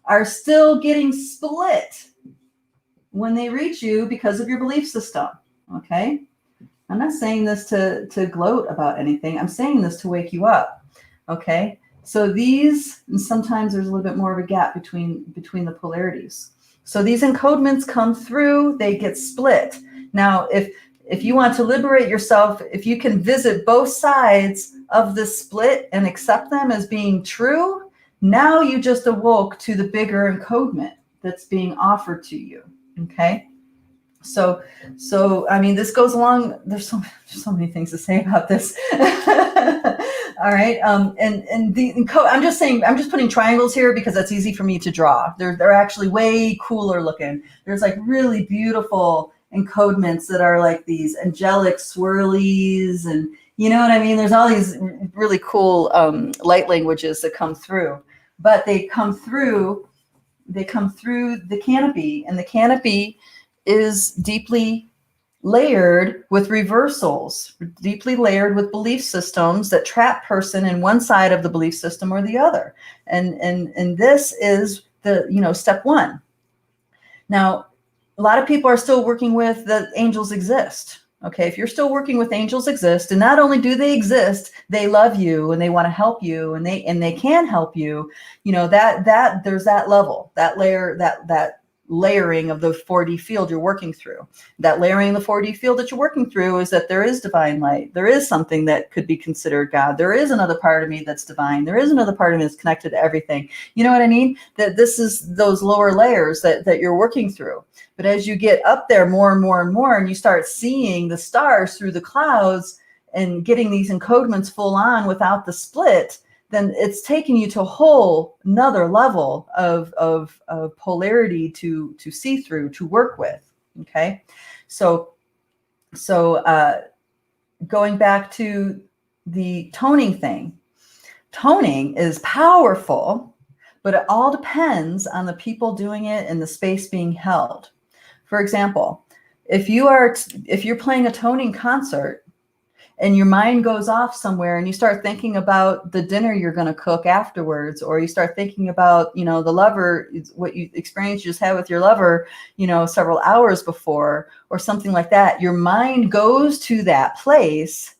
are still getting split when they reach you because of your belief system, okay? I'm not saying this to gloat about anything. I'm saying this to wake you up, okay? So these, and sometimes there's a little bit more of a gap between the polarities. So these encodements come through, they get split. Now, if you want to liberate yourself, if you can visit both sides of the split and accept them as being true, now you just awoke to the bigger encodement that's being offered to you, okay? So I mean, this goes along. There's so many things to say about this. All right, and I'm just saying, I'm just putting triangles here because that's easy for me to draw. They're actually way cooler looking. There's like really beautiful encodements that are like these angelic swirlies, and you know what I mean. There's all these really cool light languages that come through, but they come through the canopy, and the canopy is deeply layered with reversals, deeply layered with belief systems that trap person in one side of the belief system or the other. And this is the, step one. Now, a lot of people are still working with that angels exist. Okay, if you're still working with angels exist, and not only do they exist, they love you and they want to help you, and they can help you, that there's that level, that layer, that layering of the 4D field you're working through. That layering of the 4D field that you're working through is that there is divine light. There is something that could be considered God. There is another part of me that's divine. There is another part of me that's connected to everything. You know what I mean? That this is those lower layers that you're working through. But as you get up there more and more and more, and you start seeing the stars through the clouds and getting these encodements full on without the split, then it's taking you to a whole another level of polarity to see through, to work with. Okay, so going back to the toning thing, toning is powerful, but it all depends on the people doing it and the space being held. For example, if you're playing a toning concert, and your mind goes off somewhere and you start thinking about the dinner you're going to cook afterwards, or you start thinking about, the lover, what you experienced you just had with your lover, several hours before, or something like that. Your mind goes to that place,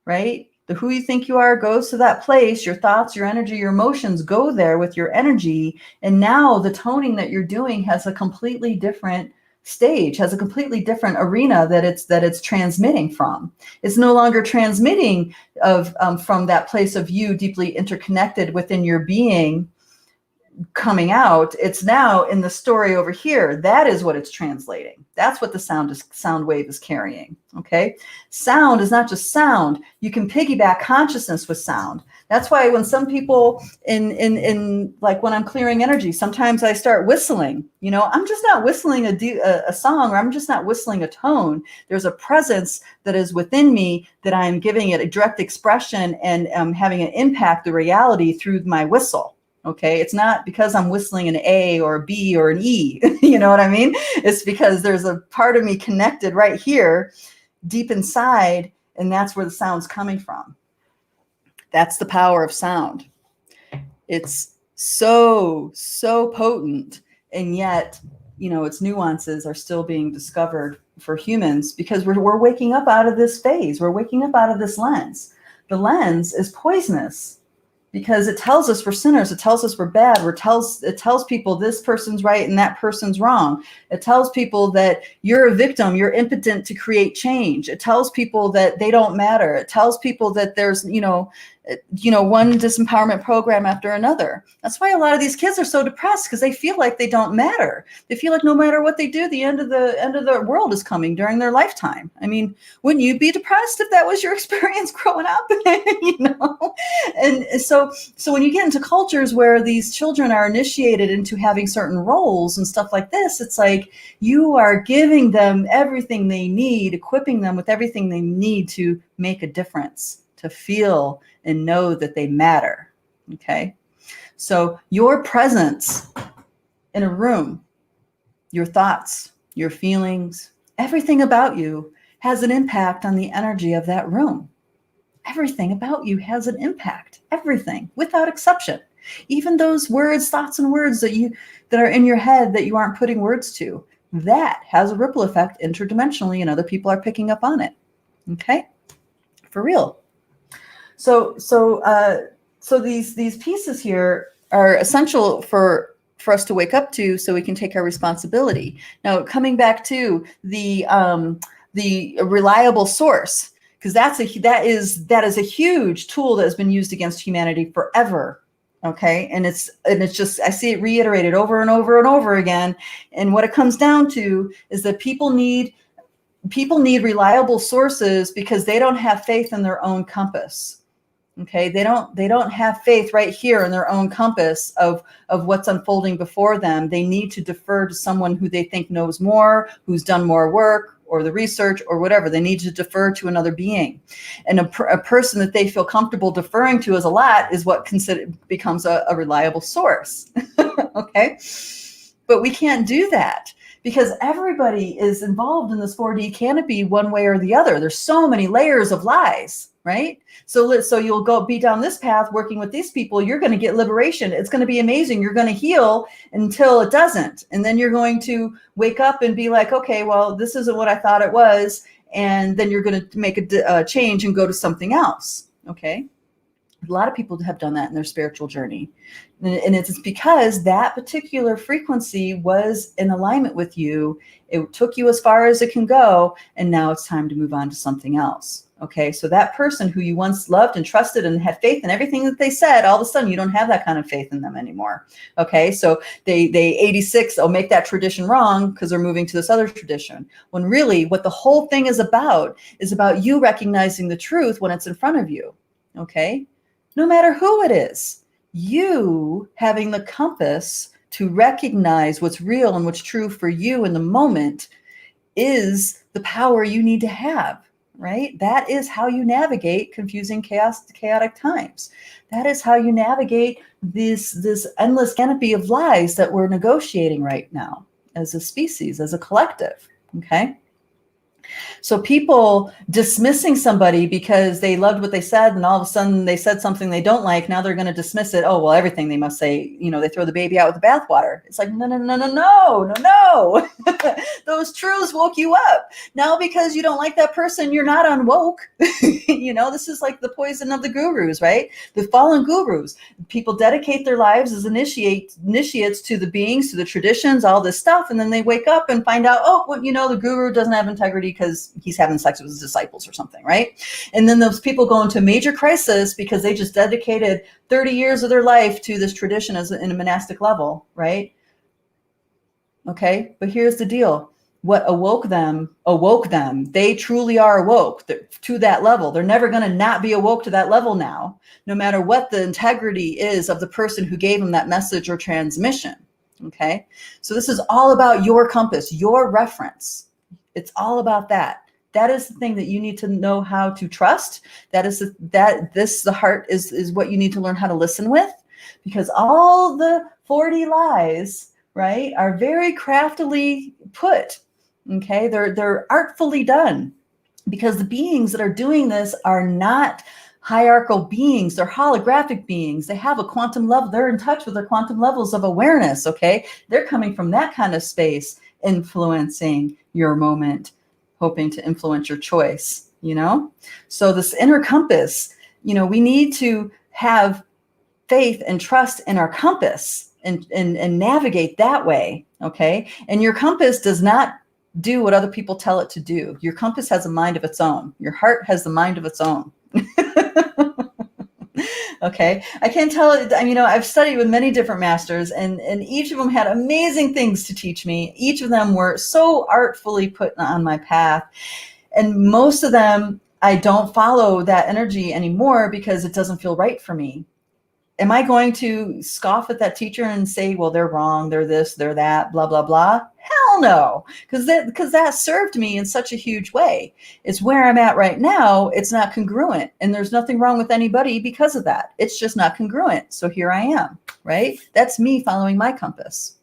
right? The who you think you are goes to that place. Your thoughts, your energy, your emotions go there with your energy. And now the toning that you're doing has a completely different stage, has a completely different arena that it's transmitting from. It's no longer transmitting from that place of you deeply interconnected within your being coming out. It's now in the story over here. That is what it's translating. That's what the sound wave is carrying. Okay, sound is not just sound. You can piggyback consciousness with sound. That's why when some people in like when I'm clearing energy, sometimes I start whistling. I'm just not whistling a song, or I'm just not whistling a tone. There's a presence that is within me that I'm giving it a direct expression and having an impact the reality through my whistle. Okay, it's not because I'm whistling an A or a B or an E. You know what I mean? It's because there's a part of me connected right here, deep inside, and that's where the sound's coming from. That's the power of sound. It's so potent, and yet, its nuances are still being discovered for humans because we're waking up out of this phase. We're waking up out of this lens. The lens is poisonous because it tells us we're sinners. It tells us we're bad. It tells people this person's right and that person's wrong. It tells people that you're a victim. You're impotent to create change. It tells people that they don't matter. It tells people that there's, one disempowerment program after another. That's why a lot of these kids are so depressed, because they feel like they don't matter. They feel like no matter what they do, the end of the world is coming during their lifetime. I mean, wouldn't you be depressed if that was your experience growing up? And so when you get into cultures where these children are initiated into having certain roles and stuff like this, it's like you are giving them everything they need, equipping them with everything they need to make a difference, to feel and know that they matter. Okay. So your presence in a room, your thoughts, your feelings, everything about you has an impact on the energy of that room. Everything about you has an impact. Everything, without exception. Even those words, thoughts, and words that are in your head that you aren't putting words to, that has a ripple effect interdimensionally, and other people are picking up on it. Okay, for real. So these pieces here are essential for us to wake up to, so we can take our responsibility. Now, coming back to the reliable source, because that is a huge tool that has been used against humanity forever. Okay, and it's just, I see it reiterated over and over and over again. And what it comes down to is that people need reliable sources because they don't have faith in their own compass. Okay, they don't have faith right here in their own compass of what's unfolding before them. They need to defer to someone who they think knows more, who's done more work, or the research, or whatever. They need to defer to another being. And a person that they feel comfortable deferring to as a lot is what becomes a reliable source. Okay? But we can't do that because everybody is involved in this 4D canopy one way or the other. There's so many layers of lies, right? So you'll be down this path working with these people. You're going to get liberation. It's going to be amazing. You're going to heal until it doesn't. And then you're going to wake up and be like, okay, well, this isn't what I thought it was. And then you're going to make a change and go to something else. Okay. A lot of people have done that in their spiritual journey. And it's because that particular frequency was in alignment with you. It took you as far as it can go. And now it's time to move on to something else. Okay, so that person who you once loved and trusted and had faith in everything that they said, all of a sudden you don't have that kind of faith in them anymore. Okay, so they 86, make that tradition wrong because they're moving to this other tradition. When really what the whole thing is about you recognizing the truth when it's in front of you. Okay, no matter who it is, you having the compass to recognize what's real and what's true for you in the moment is the power you need to have. Right? That is how you navigate confusing chaotic times. That is how you navigate this endless canopy of lies that we're negotiating right now as a species, as a collective. Okay. So people dismissing somebody because they loved what they said and all of a sudden they said something they don't like, now they're going to dismiss it. Oh, well, everything they must say, they throw the baby out with the bathwater. It's like, no. Those truths woke you up. Now because you don't like that person, you're not unwoke. This is like the poison of the gurus, right? The fallen gurus. People dedicate their lives as initiates to the beings, to the traditions, all this stuff. And then they wake up and find out, the guru doesn't have integrity because he's having sex with his disciples or something, right? And then those people go into major crisis because they just dedicated 30 years of their life to this tradition in a monastic level, right? Okay, but here's the deal. What awoke them. They truly are awoke to that level. They're never going to not be awoke to that level now, no matter what the integrity is of the person who gave them that message or transmission. Okay, so this is all about your compass, your reference. It's all about that. That is the thing that you need to know how to trust. The heart is what you need to learn how to listen with, because all the 4D lies, right, are very craftily put. Okay, they're artfully done, because the beings that are doing this are not hierarchical beings. They're holographic beings. They have a quantum level. They're in touch with their quantum levels of awareness. Okay, they're coming from that kind of space, influencing your moment, hoping to influence your choice. So this inner compass, we need to have faith and trust in our compass and navigate that way. Okay, and your compass does not do what other people tell it to do. Your compass has a mind of its own. Your heart has the mind of its own. Okay, I can't tell it. I've studied with many different masters, and each of them had amazing things to teach me. Each of them were so artfully put on my path, and most of them I don't follow that energy anymore because it doesn't feel right for me. Am I going to scoff at that teacher and say, well, they're wrong, they're this, they're that, blah, blah, blah? Hell no, because that served me in such a huge way. It's where I'm at right now. It's not congruent, and there's nothing wrong with anybody because of that. It's just not congruent. So here I am, right? That's me following my compass.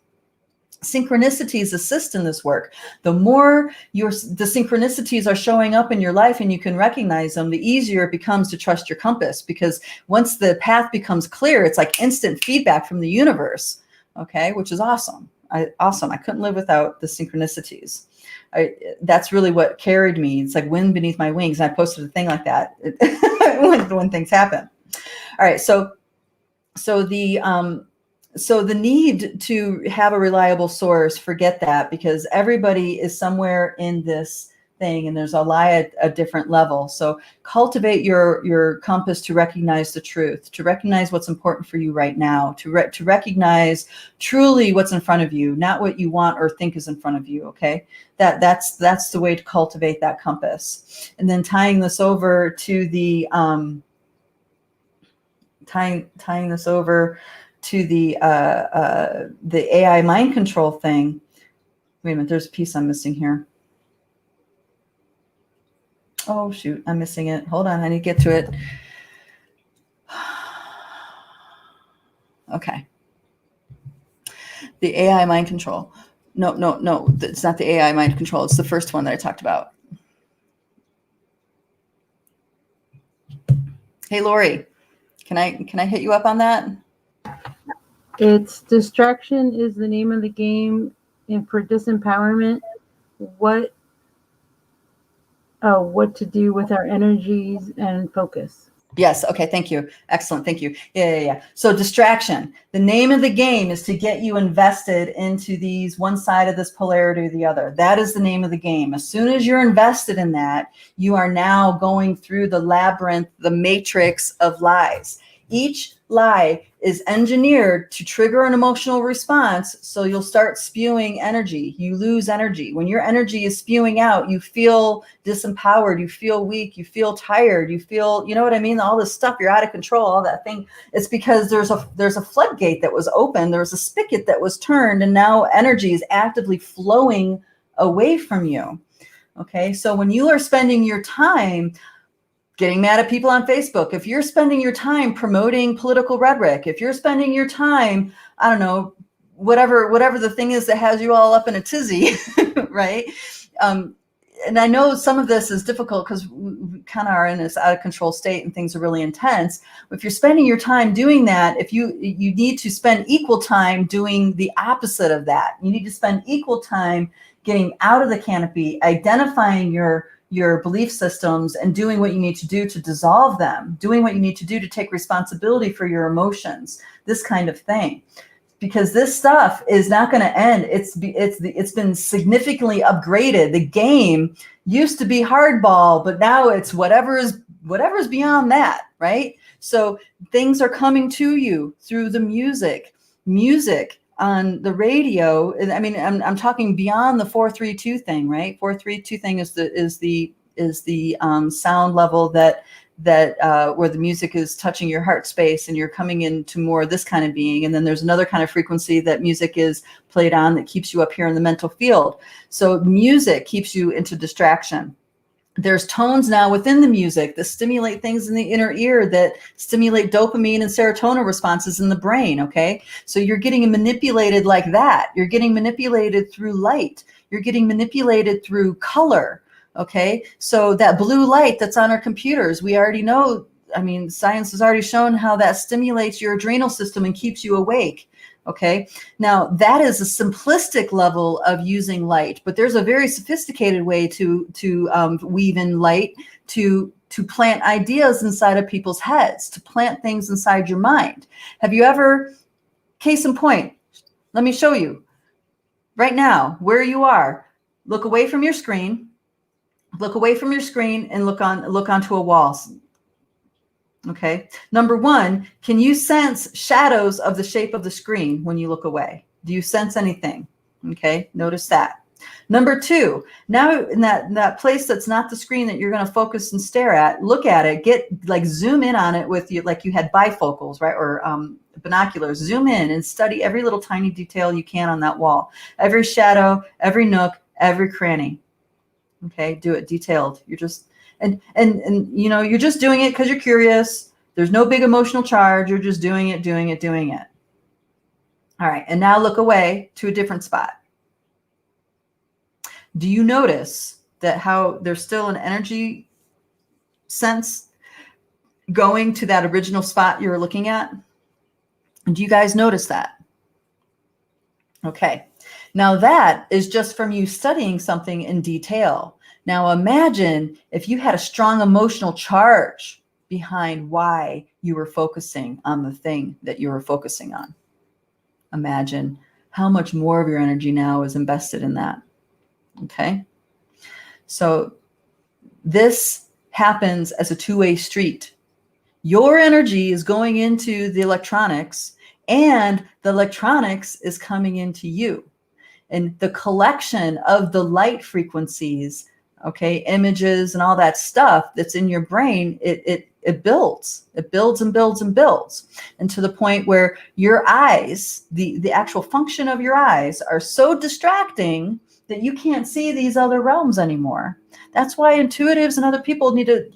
Synchronicities assist in this work. The more the synchronicities are showing up in your life and you can recognize them, the easier it becomes to trust your compass, because once the path becomes clear, it's like instant feedback from the universe, okay, which is awesome. Awesome. I couldn't live without the synchronicities. That's really what carried me. It's like wind beneath my wings. And I posted a thing like that when things happen. All right. So the need to have a reliable source, forget that, because everybody is somewhere in this thing and there's a lie at a different level. So cultivate your compass to recognize the truth, to recognize what's important for you right now, to recognize truly what's in front of you, not what you want or think is in front of you. Okay. That's the way to cultivate that compass. And then tying this over to the, tying this over to the AI mind control thing. Wait a minute, there's a piece I'm missing here. Oh shoot, I'm missing it. Hold on, I need to get to it. Okay. The AI mind control. No, it's not the AI mind control. It's the first one that I talked about. Hey, Lori, can I hit you up on that? It's distraction is the name of the game, and for disempowerment, what to do with our energies and focus. Yes. Okay. Thank you. Excellent. Thank you. Yeah. So distraction. The name of the game is to get you invested into these one side of this polarity or the other. That is the name of the game. As soon as you're invested in that, you are now going through the labyrinth, the matrix of lies. Each lie is engineered to trigger an emotional response, so you'll start spewing energy. You lose energy. When your energy is spewing out, you feel disempowered, you feel weak, you feel tired, you feel, you know what I mean? All this stuff, you're out of control, all that thing. It's because there's a floodgate that was open, there was a spigot that was turned, and now energy is actively flowing away from you. Okay, so when you are spending your time getting mad at people on Facebook, if you're spending your time promoting political rhetoric, if you're spending your time, I don't know, whatever the thing is that has you all up in a tizzy, right? And I know some of this is difficult because we kind of are in this out of control state and things are really intense. If you're spending your time doing that, if you need to spend equal time doing the opposite of that. You need to spend equal time getting out of the canopy, identifying your belief systems and doing what you need to do to dissolve them, doing what you need to do to take responsibility for your emotions, this kind of thing. Because this stuff is not going to end. It's been significantly upgraded. The game used to be hardball, but now it's whatever's beyond that, right? So things are coming to you through the music on the radio. I mean, I'm talking beyond the 432 thing, right? 432 thing is the sound level that where the music is touching your heart space and you're coming into more of this kind of being. And then there's another kind of frequency that music is played on that keeps you up here in the mental field. So music keeps you into distraction. There's tones now within the music that stimulate things in the inner ear that stimulate dopamine and serotonin responses in the brain, okay? So you're getting manipulated like that. You're getting manipulated through light. You're getting manipulated through color, okay? So that blue light that's on our computers, we already know, I mean, science has already shown how that stimulates your adrenal system and keeps you awake. Okay, now that is a simplistic level of using light, but there's a very sophisticated way to weave in light to plant ideas inside of people's heads, to plant things inside your mind. Have you ever, case in point, let me show you right now where you are. Look away from your screen. Look away from your screen and look onto a wall. Okay. Number one, can you sense shadows of the shape of the screen when you look away? Do you sense anything? Okay. Notice that. Number two, now in that place that's not the screen that you're going to focus and stare at, look at it, zoom in on it with you, like you had bifocals, right? Or binoculars, zoom in and study every little tiny detail you can on that wall, every shadow, every nook, every cranny. Okay. Do it detailed. You're just, and you know, you're just doing it because you're curious. There's no big emotional charge. You're just doing it. All right. And now look away to a different spot. Do you notice that how there's still an energy sense going to that original spot you were looking at? Do you guys notice that? Okay. Now that is just from you studying something in detail. Now imagine if you had a strong emotional charge behind why you were focusing on the thing that you were focusing on. Imagine how much more of your energy now is invested in that. Okay. So this happens as a two-way street. Your energy is going into the electronics, and the electronics is coming into you. And the collection of the light frequencies, okay, images and all that stuff that's in your brain, it builds. It builds and builds and builds. And to the point where your eyes, the actual function of your eyes are so distracting that you can't see these other realms anymore. That's why intuitives and other people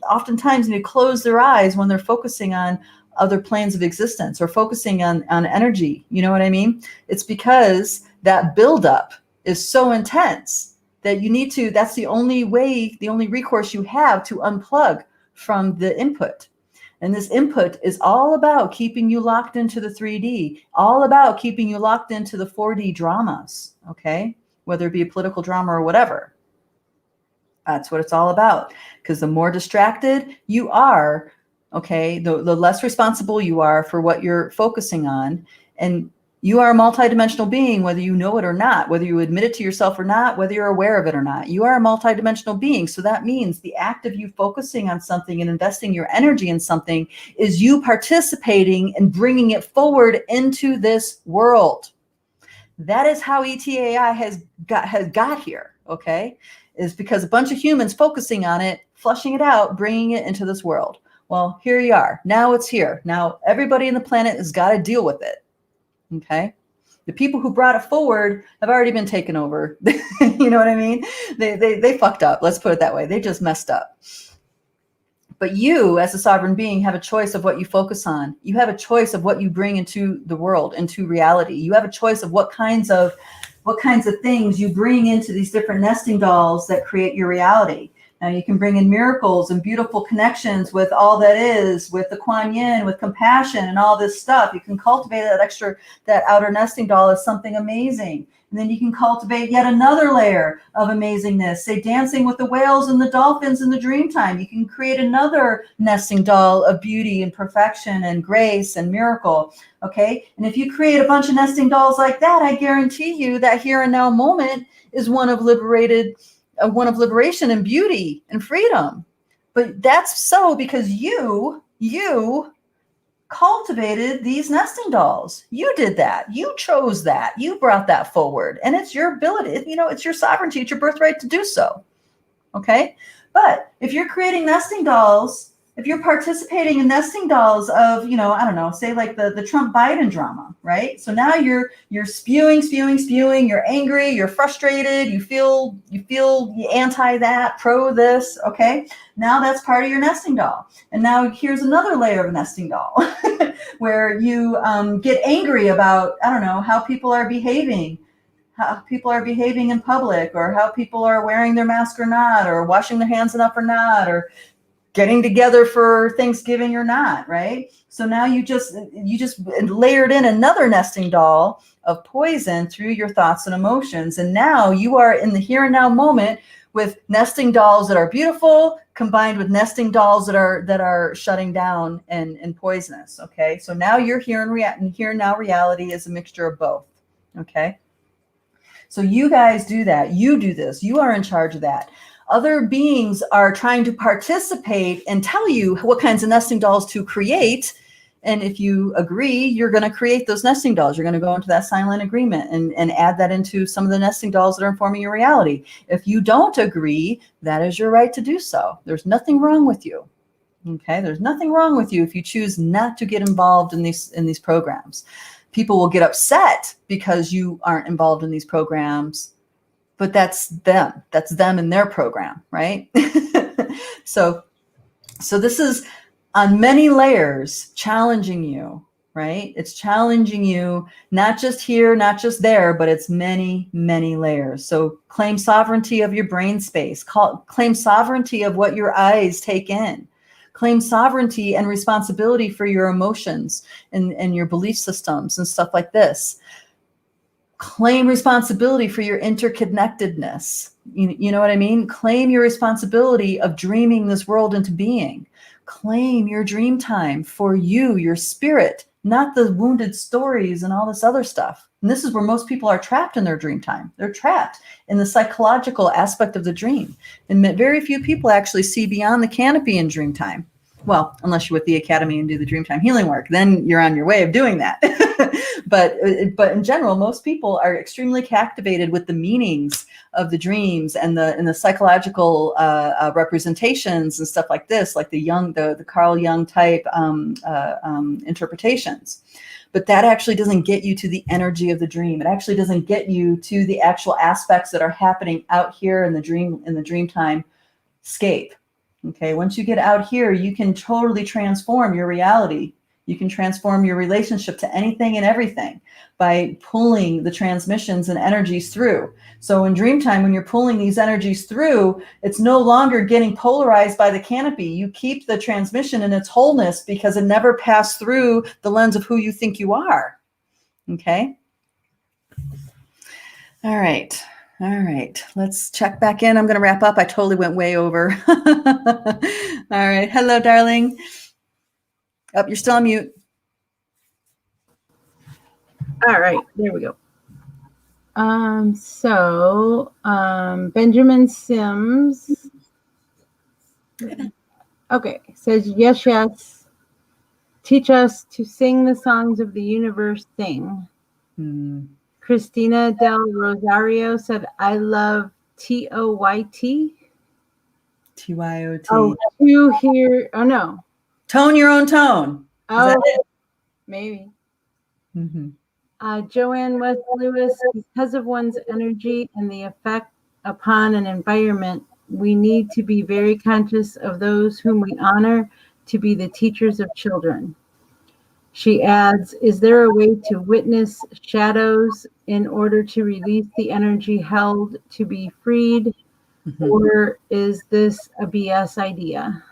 oftentimes need to close their eyes when they're focusing on other planes of existence or focusing on energy. You know what I mean? It's because that buildup is so intense that you need to, that's the only way, the only recourse you have to unplug from the input. And this input is all about keeping you locked into the 3D, all about keeping you locked into the 4D dramas, okay? Whether it be a political drama or whatever. That's what it's all about. Because the more distracted you are, okay, the less responsible you are for what you're focusing on. And you are a multidimensional being, whether you know it or not, whether you admit it to yourself or not, whether you're aware of it or not. You are a multidimensional being. So that means the act of you focusing on something and investing your energy in something is you participating and bringing it forward into this world. That is how ETAI has got here, okay? Is because a bunch of humans focusing on it, flushing it out, bringing it into this world. Well, here you are. Now it's here. Now everybody on the planet has got to deal with it, okay? The people who brought it forward have already been taken over. You know what I mean? They fucked up. Let's put it that way. They just messed up. But you, as a sovereign being, have a choice of what you focus on. You have a choice of what you bring into the world, into reality. You have a choice of what kinds of things you bring into these different nesting dolls that create your reality. Now you can bring in miracles and beautiful connections with all that is, with the Kuan Yin, with compassion and all this stuff. You can cultivate that outer nesting doll as something amazing. And then you can cultivate yet another layer of amazingness, say dancing with the whales and the dolphins in the dream time. You can create another nesting doll of beauty and perfection and grace and miracle, okay? And if you create a bunch of nesting dolls like that, I guarantee you that here and now moment is one of liberation and beauty and freedom. But that's so because you cultivated these nesting dolls. You did that. You chose that. You brought that forward. And it's your ability. It's your sovereignty. It's your birthright to do so. Okay? But if you're creating nesting dolls, if you're participating in nesting dolls of, I don't know, say like the Trump Biden drama, right? So now you're spewing, you're angry, you're frustrated, you feel anti that, pro this, okay? Now that's part of your nesting doll. And now here's another layer of nesting doll where you get angry about, I don't know, how people are behaving in public, or how people are wearing their mask or not, or washing their hands enough or not, or getting together for Thanksgiving or not, right? So now you just layered in another nesting doll of poison through your thoughts and emotions. And now you are in the here and now moment with nesting dolls that are beautiful combined with nesting dolls that are shutting down and poisonous, okay? So now you're here and now reality is a mixture of both, okay? So you guys do that. You do this. You are in charge of that. Other beings are trying to participate and tell you what kinds of nesting dolls to create. And if you agree, you're going to create those nesting dolls. You're going to go into that silent agreement and add that into some of the nesting dolls that are informing your reality. If you don't agree, that is your right to do so. There's nothing wrong with you. Okay, there's nothing wrong with you if you choose not to get involved in these programs. People will get upset because you aren't involved in these programs. But that's them. That's them in their program, right? So this is on many layers challenging you right? It's challenging you, not just here, not just there, but it's many, many layers. So claim sovereignty of your brain space, claim sovereignty of what your eyes take in, claim sovereignty and responsibility for your emotions and your belief systems and stuff like this. Claim responsibility for your interconnectedness. You know what I mean? Claim your responsibility of dreaming this world into being. Claim your dream time for you, your spirit, not the wounded stories and all this other stuff. And this is where most people are trapped in their dream time. They're trapped in the psychological aspect of the dream. And very few people actually see beyond the canopy in dream time. Well, unless you're with the Academy and do the Dreamtime healing work, then you're on your way of doing that. but in general, most people are extremely captivated with the meanings of the dreams and the psychological representations and stuff like this, like the Carl Jung type interpretations. But that actually doesn't get you to the energy of the dream. It actually doesn't get you to the actual aspects that are happening out here in the dreamtime scape. Okay, once you get out here, you can totally transform your reality. You can transform your relationship to anything and everything by pulling the transmissions and energies through. So in Dreamtime, when you're pulling these energies through, it's no longer getting polarized by the canopy. You keep the transmission in its wholeness because it never passed through the lens of who you think you are. Okay? All right. All right, let's check back in. I'm going to wrap up. I totally went way over. All right. Hello, darling. Oh, you're still on mute. All right, there we go. Benjamin Sims. Okay, says, yes, yes. Teach us to sing the songs of the universe, sing. Christina del Rosario said, I love TOYT. TYOT. Oh, to hear. Oh, no. Tone your own tone. Oh, is that it? Maybe. Mm-hmm. Joanne West Lewis, because of one's energy and the effect upon an environment, we need to be very conscious of those whom we honor to be the teachers of children. She adds, is there a way to witness shadows in order to release the energy held to be freed? Or is this a BS idea?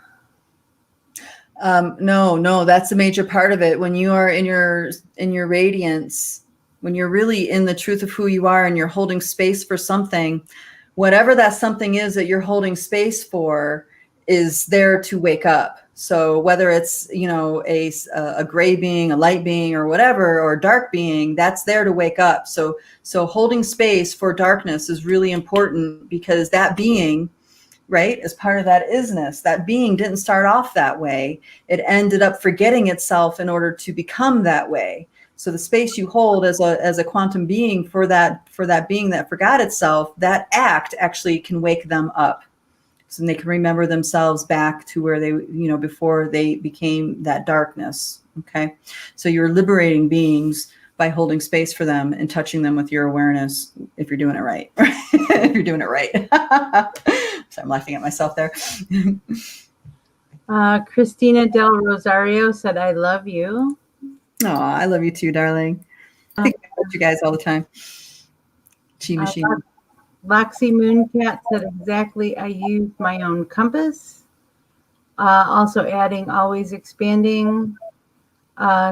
No, that's a major part of it. When you are in your radiance, when you're really in the truth of who you are and you're holding space for something, whatever that something is that you're holding space for is there to wake up. So whether it's, a gray being, a light being, or whatever, or a dark being, that's there to wake up. So holding space for darkness is really important because that being, right, as part of that isness, that being didn't start off that way. It ended up forgetting itself in order to become that way. So the space you hold as a quantum being for that being that forgot itself, that act actually can wake them up. So they can remember themselves back to where they, before they became that darkness. Okay. So you're liberating beings by holding space for them and touching them with your awareness if you're doing it right. If you're doing it right. So I'm laughing at myself there. Christina del Rosario said, I love you. Oh, I love you too, darling. I think about you guys all the time. Chi machine. Loxy Mooncat said, exactly, I use my own compass. Also adding, always expanding.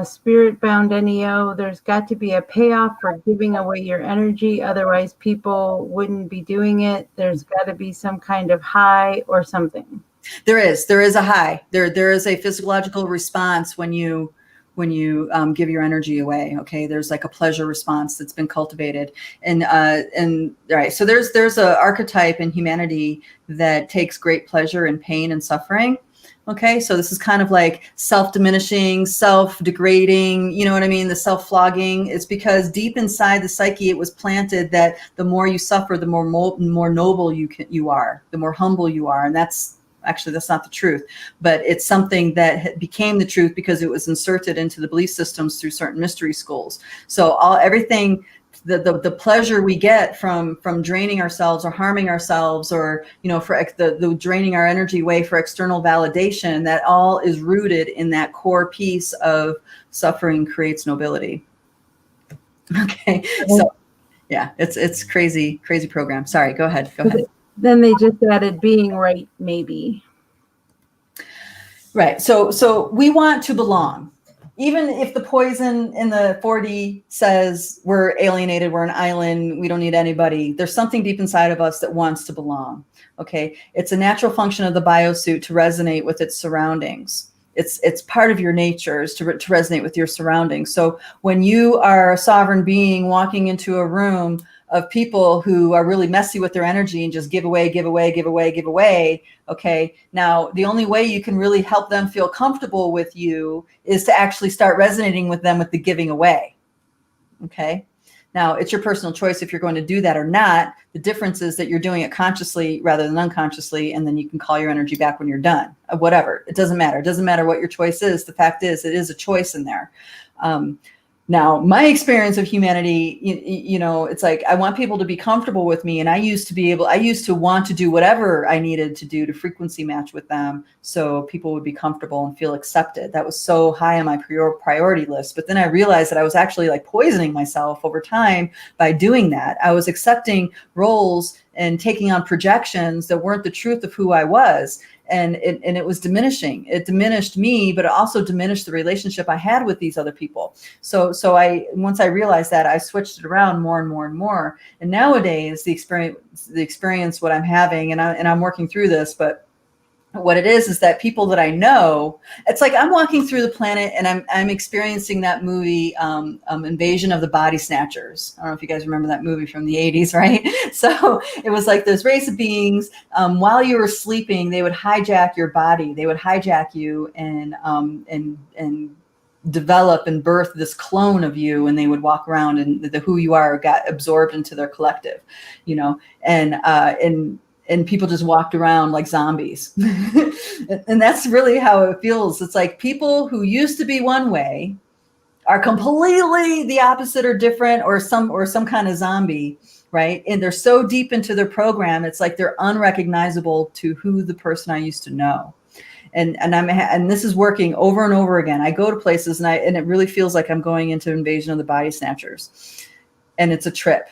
Spirit bound NEO, there's got to be a payoff for giving away your energy. Otherwise, people wouldn't be doing it. There's got to be some kind of high or something. There is a high. There is a physiological response when you give your energy away. Okay, there's like a pleasure response that's been cultivated, and right. So there's a archetype in humanity that takes great pleasure in pain and suffering. Okay, so this is kind of like self-diminishing, self-degrading, you know what I mean? The self-flogging. It's because deep inside the psyche, it was planted that the more you suffer, the more noble you are, the more humble you are. And that's not the truth, but it's something that became the truth because it was inserted into the belief systems through certain mystery schools. So everything the pleasure we get from draining ourselves or harming ourselves, or, you know, for the draining our energy away for external validation, that all is rooted in that core piece of suffering creates nobility. Okay. So yeah, it's crazy program. Sorry, go ahead. Then they just added being right, maybe. Right. So we want to belong. Even if the poison in the 4D says we're alienated, we're an island, we don't need anybody, there's something deep inside of us that wants to belong. Okay. It's a natural function of the biosuit to resonate with its surroundings. It's part of your nature is to resonate with your surroundings. So when you are a sovereign being walking into a room of people who are really messy with their energy and just give away. Okay. Now, the only way you can really help them feel comfortable with you is to actually start resonating with them with the giving away. Okay. Now, it's your personal choice if you're going to do that or not. The difference is that you're doing it consciously rather than unconsciously, and then you can call your energy back when you're done. Whatever. It doesn't matter. It doesn't matter what your choice is. The fact is, it is a choice in there. Now, my experience of humanity, you know, it's like I want people to be comfortable with me, and I used to want to do whatever I needed to do to frequency match with them so people would be comfortable and feel accepted. That was so high on my priority list. But then I realized that I was actually like poisoning myself over time by doing that. I was accepting roles and taking on projections that weren't the truth of who I was. And it was diminishing. It diminished me, but it also diminished the relationship I had with these other people. So once I realized that, I switched it around more and more and more. And nowadays, the experience what I'm having, and I'm working through this, but what it is that people that I know, it's like I'm walking through the planet and I'm experiencing that movie, Invasion of the Body Snatchers. I don't know if you guys remember that movie from the 80s, right? So it was like this race of beings, while you were sleeping, they would hijack your body. They would hijack you and develop and birth this clone of you, and they would walk around, and the who you are got absorbed into their collective, you know, and people just walked around like zombies. And that's really how it feels. It's like people who used to be one way are completely the opposite or different, or some kind of zombie, right? And they're so deep into their program, it's like they're unrecognizable to who the person I used to know. And this is working over and over again. I go to places and it really feels like I'm going into Invasion of the Body Snatchers, and it's a trip.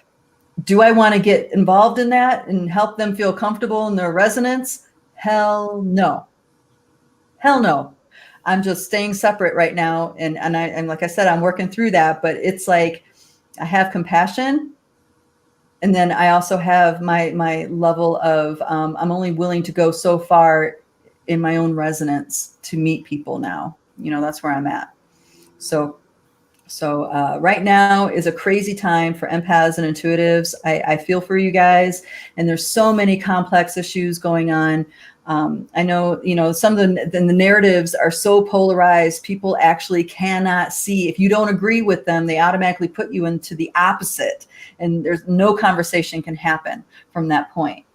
Do I want to get involved in that and help them feel comfortable in their resonance? Hell no. Hell no. I'm just staying separate right now. And like I said, I'm working through that, but it's like I have compassion. And then I also have my level of, I'm only willing to go so far in my own resonance to meet people now. You know, that's where I'm at. So right now is a crazy time for empaths and intuitives. I feel for you guys, and there's so many complex issues going on. I know, you know, some of the narratives are so polarized, people actually cannot see. If you don't agree with them, they automatically put you into the opposite, and there's no conversation can happen from that point.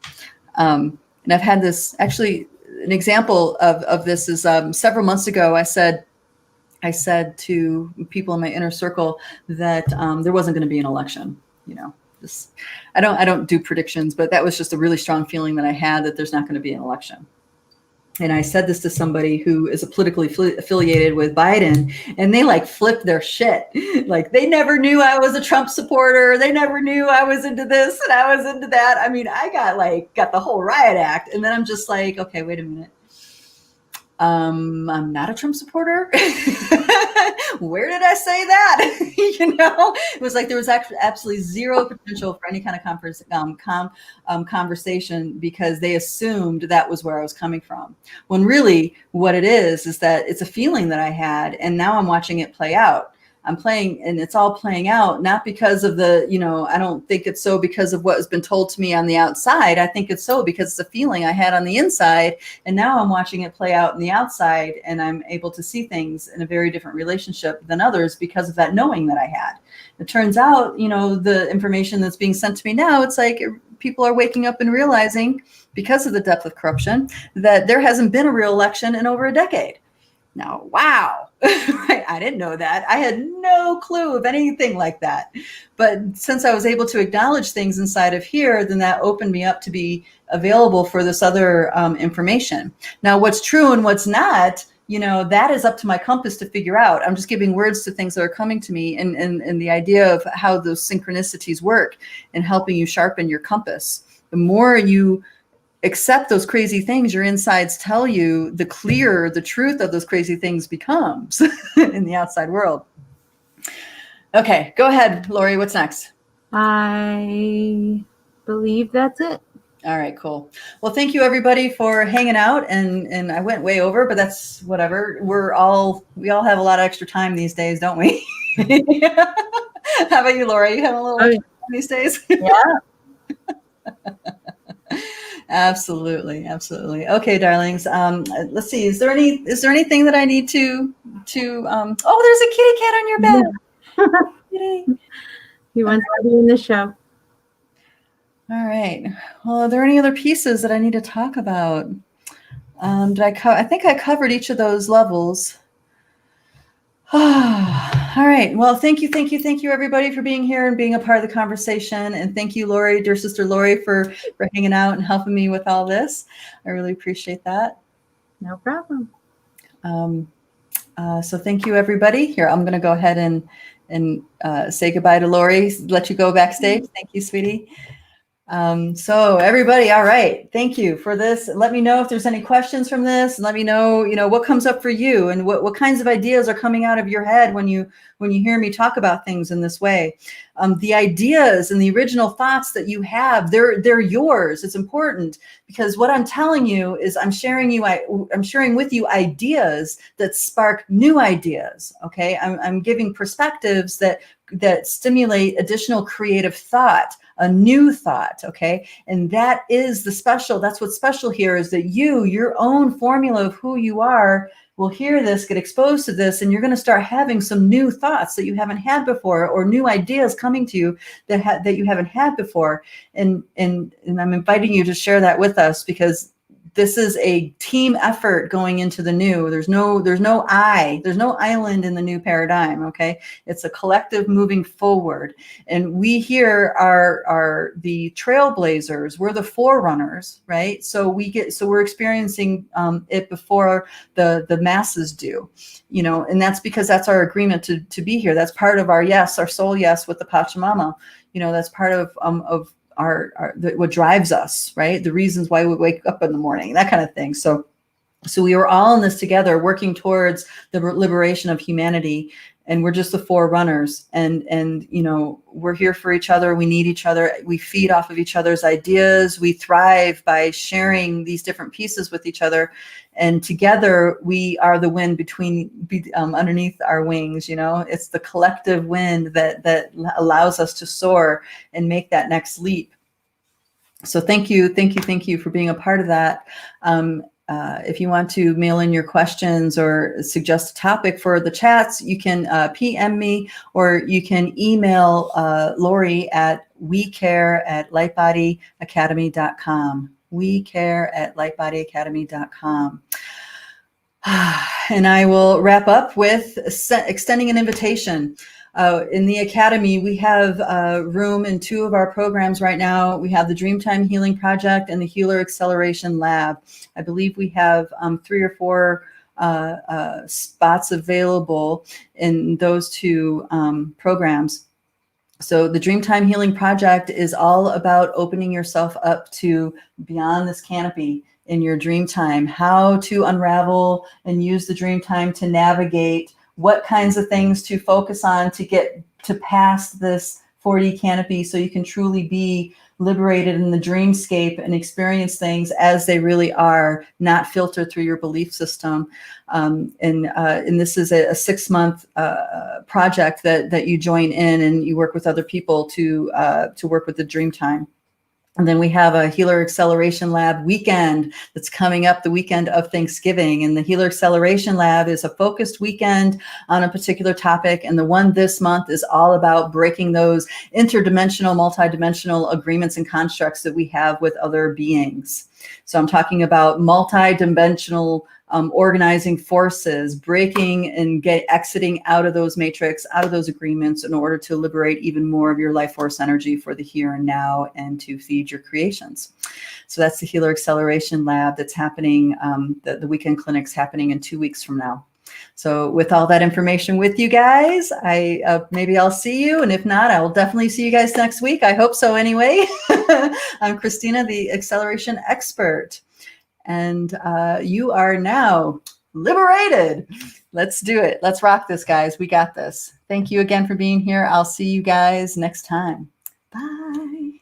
And I've had this, actually, an example of this is several months ago, I said to people in my inner circle that there wasn't going to be an election. You know, I don't do predictions, but that was just a really strong feeling that I had, that there's not going to be an election. And I said this to somebody who is politically affiliated with Biden, and they like flipped their shit. Like they never knew I was a Trump supporter. They never knew I was into this and I was into that. I mean, I got the whole riot act. And then I'm just like, okay, wait a minute. I'm not a Trump supporter. Where did I say that? You know, it was like there was actually absolutely zero potential for any kind of conversation, because they assumed that was where I was coming from. When really what it is that it's a feeling that I had, and now I'm watching it play out. I'm playing, and it's all playing out, not because of the, you know, I don't think it's so because of what has been told to me on the outside. I think it's so because it's a feeling I had on the inside, and now I'm watching it play out on the outside, and I'm able to see things in a very different relationship than others because of that knowing that I had. It turns out, you know, the information that's being sent to me now, it's like people are waking up and realizing, because of the depth of corruption, that there hasn't been a real election in over a decade. Now, wow, right? I didn't know that. I had no clue of anything like that. But since I was able to acknowledge things inside of here, then that opened me up to be available for this other information. Now, what's true and what's not, that is up to my compass to figure out. I'm just giving words to things that are coming to me, and the idea of how those synchronicities work and helping you sharpen your compass. The more you accept those crazy things your insides tell you, the clearer the truth of those crazy things becomes in the outside world. Okay, go ahead, Lori. What's next? I believe that's it. All right, cool. Well, thank you everybody for hanging out, and I went way over, but that's whatever. We all have a lot of extra time these days, don't we? How about you, Lori? You have a little extra time these days? Yeah. Absolutely. Okay, darlings. Let's see. Is there anything that I need to oh, there's a kitty cat on your bed. Kitty. He wants to be in the show. All right. Well, are there any other pieces that I need to talk about? I think I covered each of those levels. All right. Well, thank you, everybody, for being here and being a part of the conversation. And thank you, Lori, dear sister Lori, for hanging out and helping me with all this. I really appreciate that. No problem. So thank you, everybody. Here, I'm going to go ahead and say goodbye to Lori, let you go backstage. Thank you, sweetie. So everybody, all right. Thank you for this. Let me know if there's any questions from this. Let me know, what comes up for you and what kinds of ideas are coming out of your head when you hear me talk about things in this way. The ideas and the original thoughts that you have, they're yours. It's important because what I'm telling you is I'm sharing with you ideas that spark new ideas. Okay. I'm giving perspectives that stimulate additional creative thought, a new thought, okay? And that is that's what's special here, is that your own formula of who you are will hear this, get exposed to this, and you're going to start having some new thoughts that you haven't had before, or new ideas coming to you that you haven't had before. And I'm inviting you to share that with us, because this is a team effort going into the new. There's no island in the new paradigm. Okay. It's a collective moving forward. And we here are the trailblazers. We're the forerunners, right? So we're experiencing it before the masses do, and that's because that's our agreement to be here. That's part of our yes, our soul yes with the Pachamama. That's part of what drives us, right? The reasons why we wake up in the morning, that kind of thing. So we are all in this together, working towards the liberation of humanity, and we're just the forerunners. And we're here for each other. We need each other. We feed off of each other's ideas. We thrive by sharing these different pieces with each other. And together we are the wind underneath our wings. It's the collective wind that allows us to soar and make that next leap. So thank you for being a part of that. If you want to mail in your questions or suggest a topic for the chats, you can PM me, or you can email Lori at wecare@lightbodyacademy.com. wecare@lightbodyacademy.com. And I will wrap up with extending an invitation. In the Academy, we have room in 2 of our programs right now. We have the Dreamtime Healing Project and the Healer Acceleration Lab. I believe we have 3 or 4 spots available in those 2 programs. So the Dreamtime Healing Project is all about opening yourself up to beyond this canopy in your dream time, how to unravel and use the dream time to navigate, what kinds of things to focus on to get to past this 4D canopy so you can truly be liberated in the dreamscape and experience things as they really are, not filtered through your belief system. And this is a 6-month project that you join in, and you work with other people to work with the dream time. And then we have a Healer Acceleration Lab weekend that's coming up the weekend of Thanksgiving. And the Healer Acceleration Lab is a focused weekend on a particular topic. And the one this month is all about breaking those interdimensional, multidimensional agreements and constructs that we have with other beings. So I'm talking about multi-dimensional organizing forces, breaking and exiting out of those matrix, out of those agreements in order to liberate even more of your life force energy for the here and now and to feed your creations. So that's the Healer Acceleration Lab that's happening, the weekend clinic's happening in 2 weeks from now. So with all that information with you guys, maybe I'll see you. And if not, I will definitely see you guys next week. I hope so anyway. I'm Christina, the acceleration expert. And you are now liberated. Let's do it. Let's rock this, guys. We got this. Thank you again for being here. I'll see you guys next time. Bye.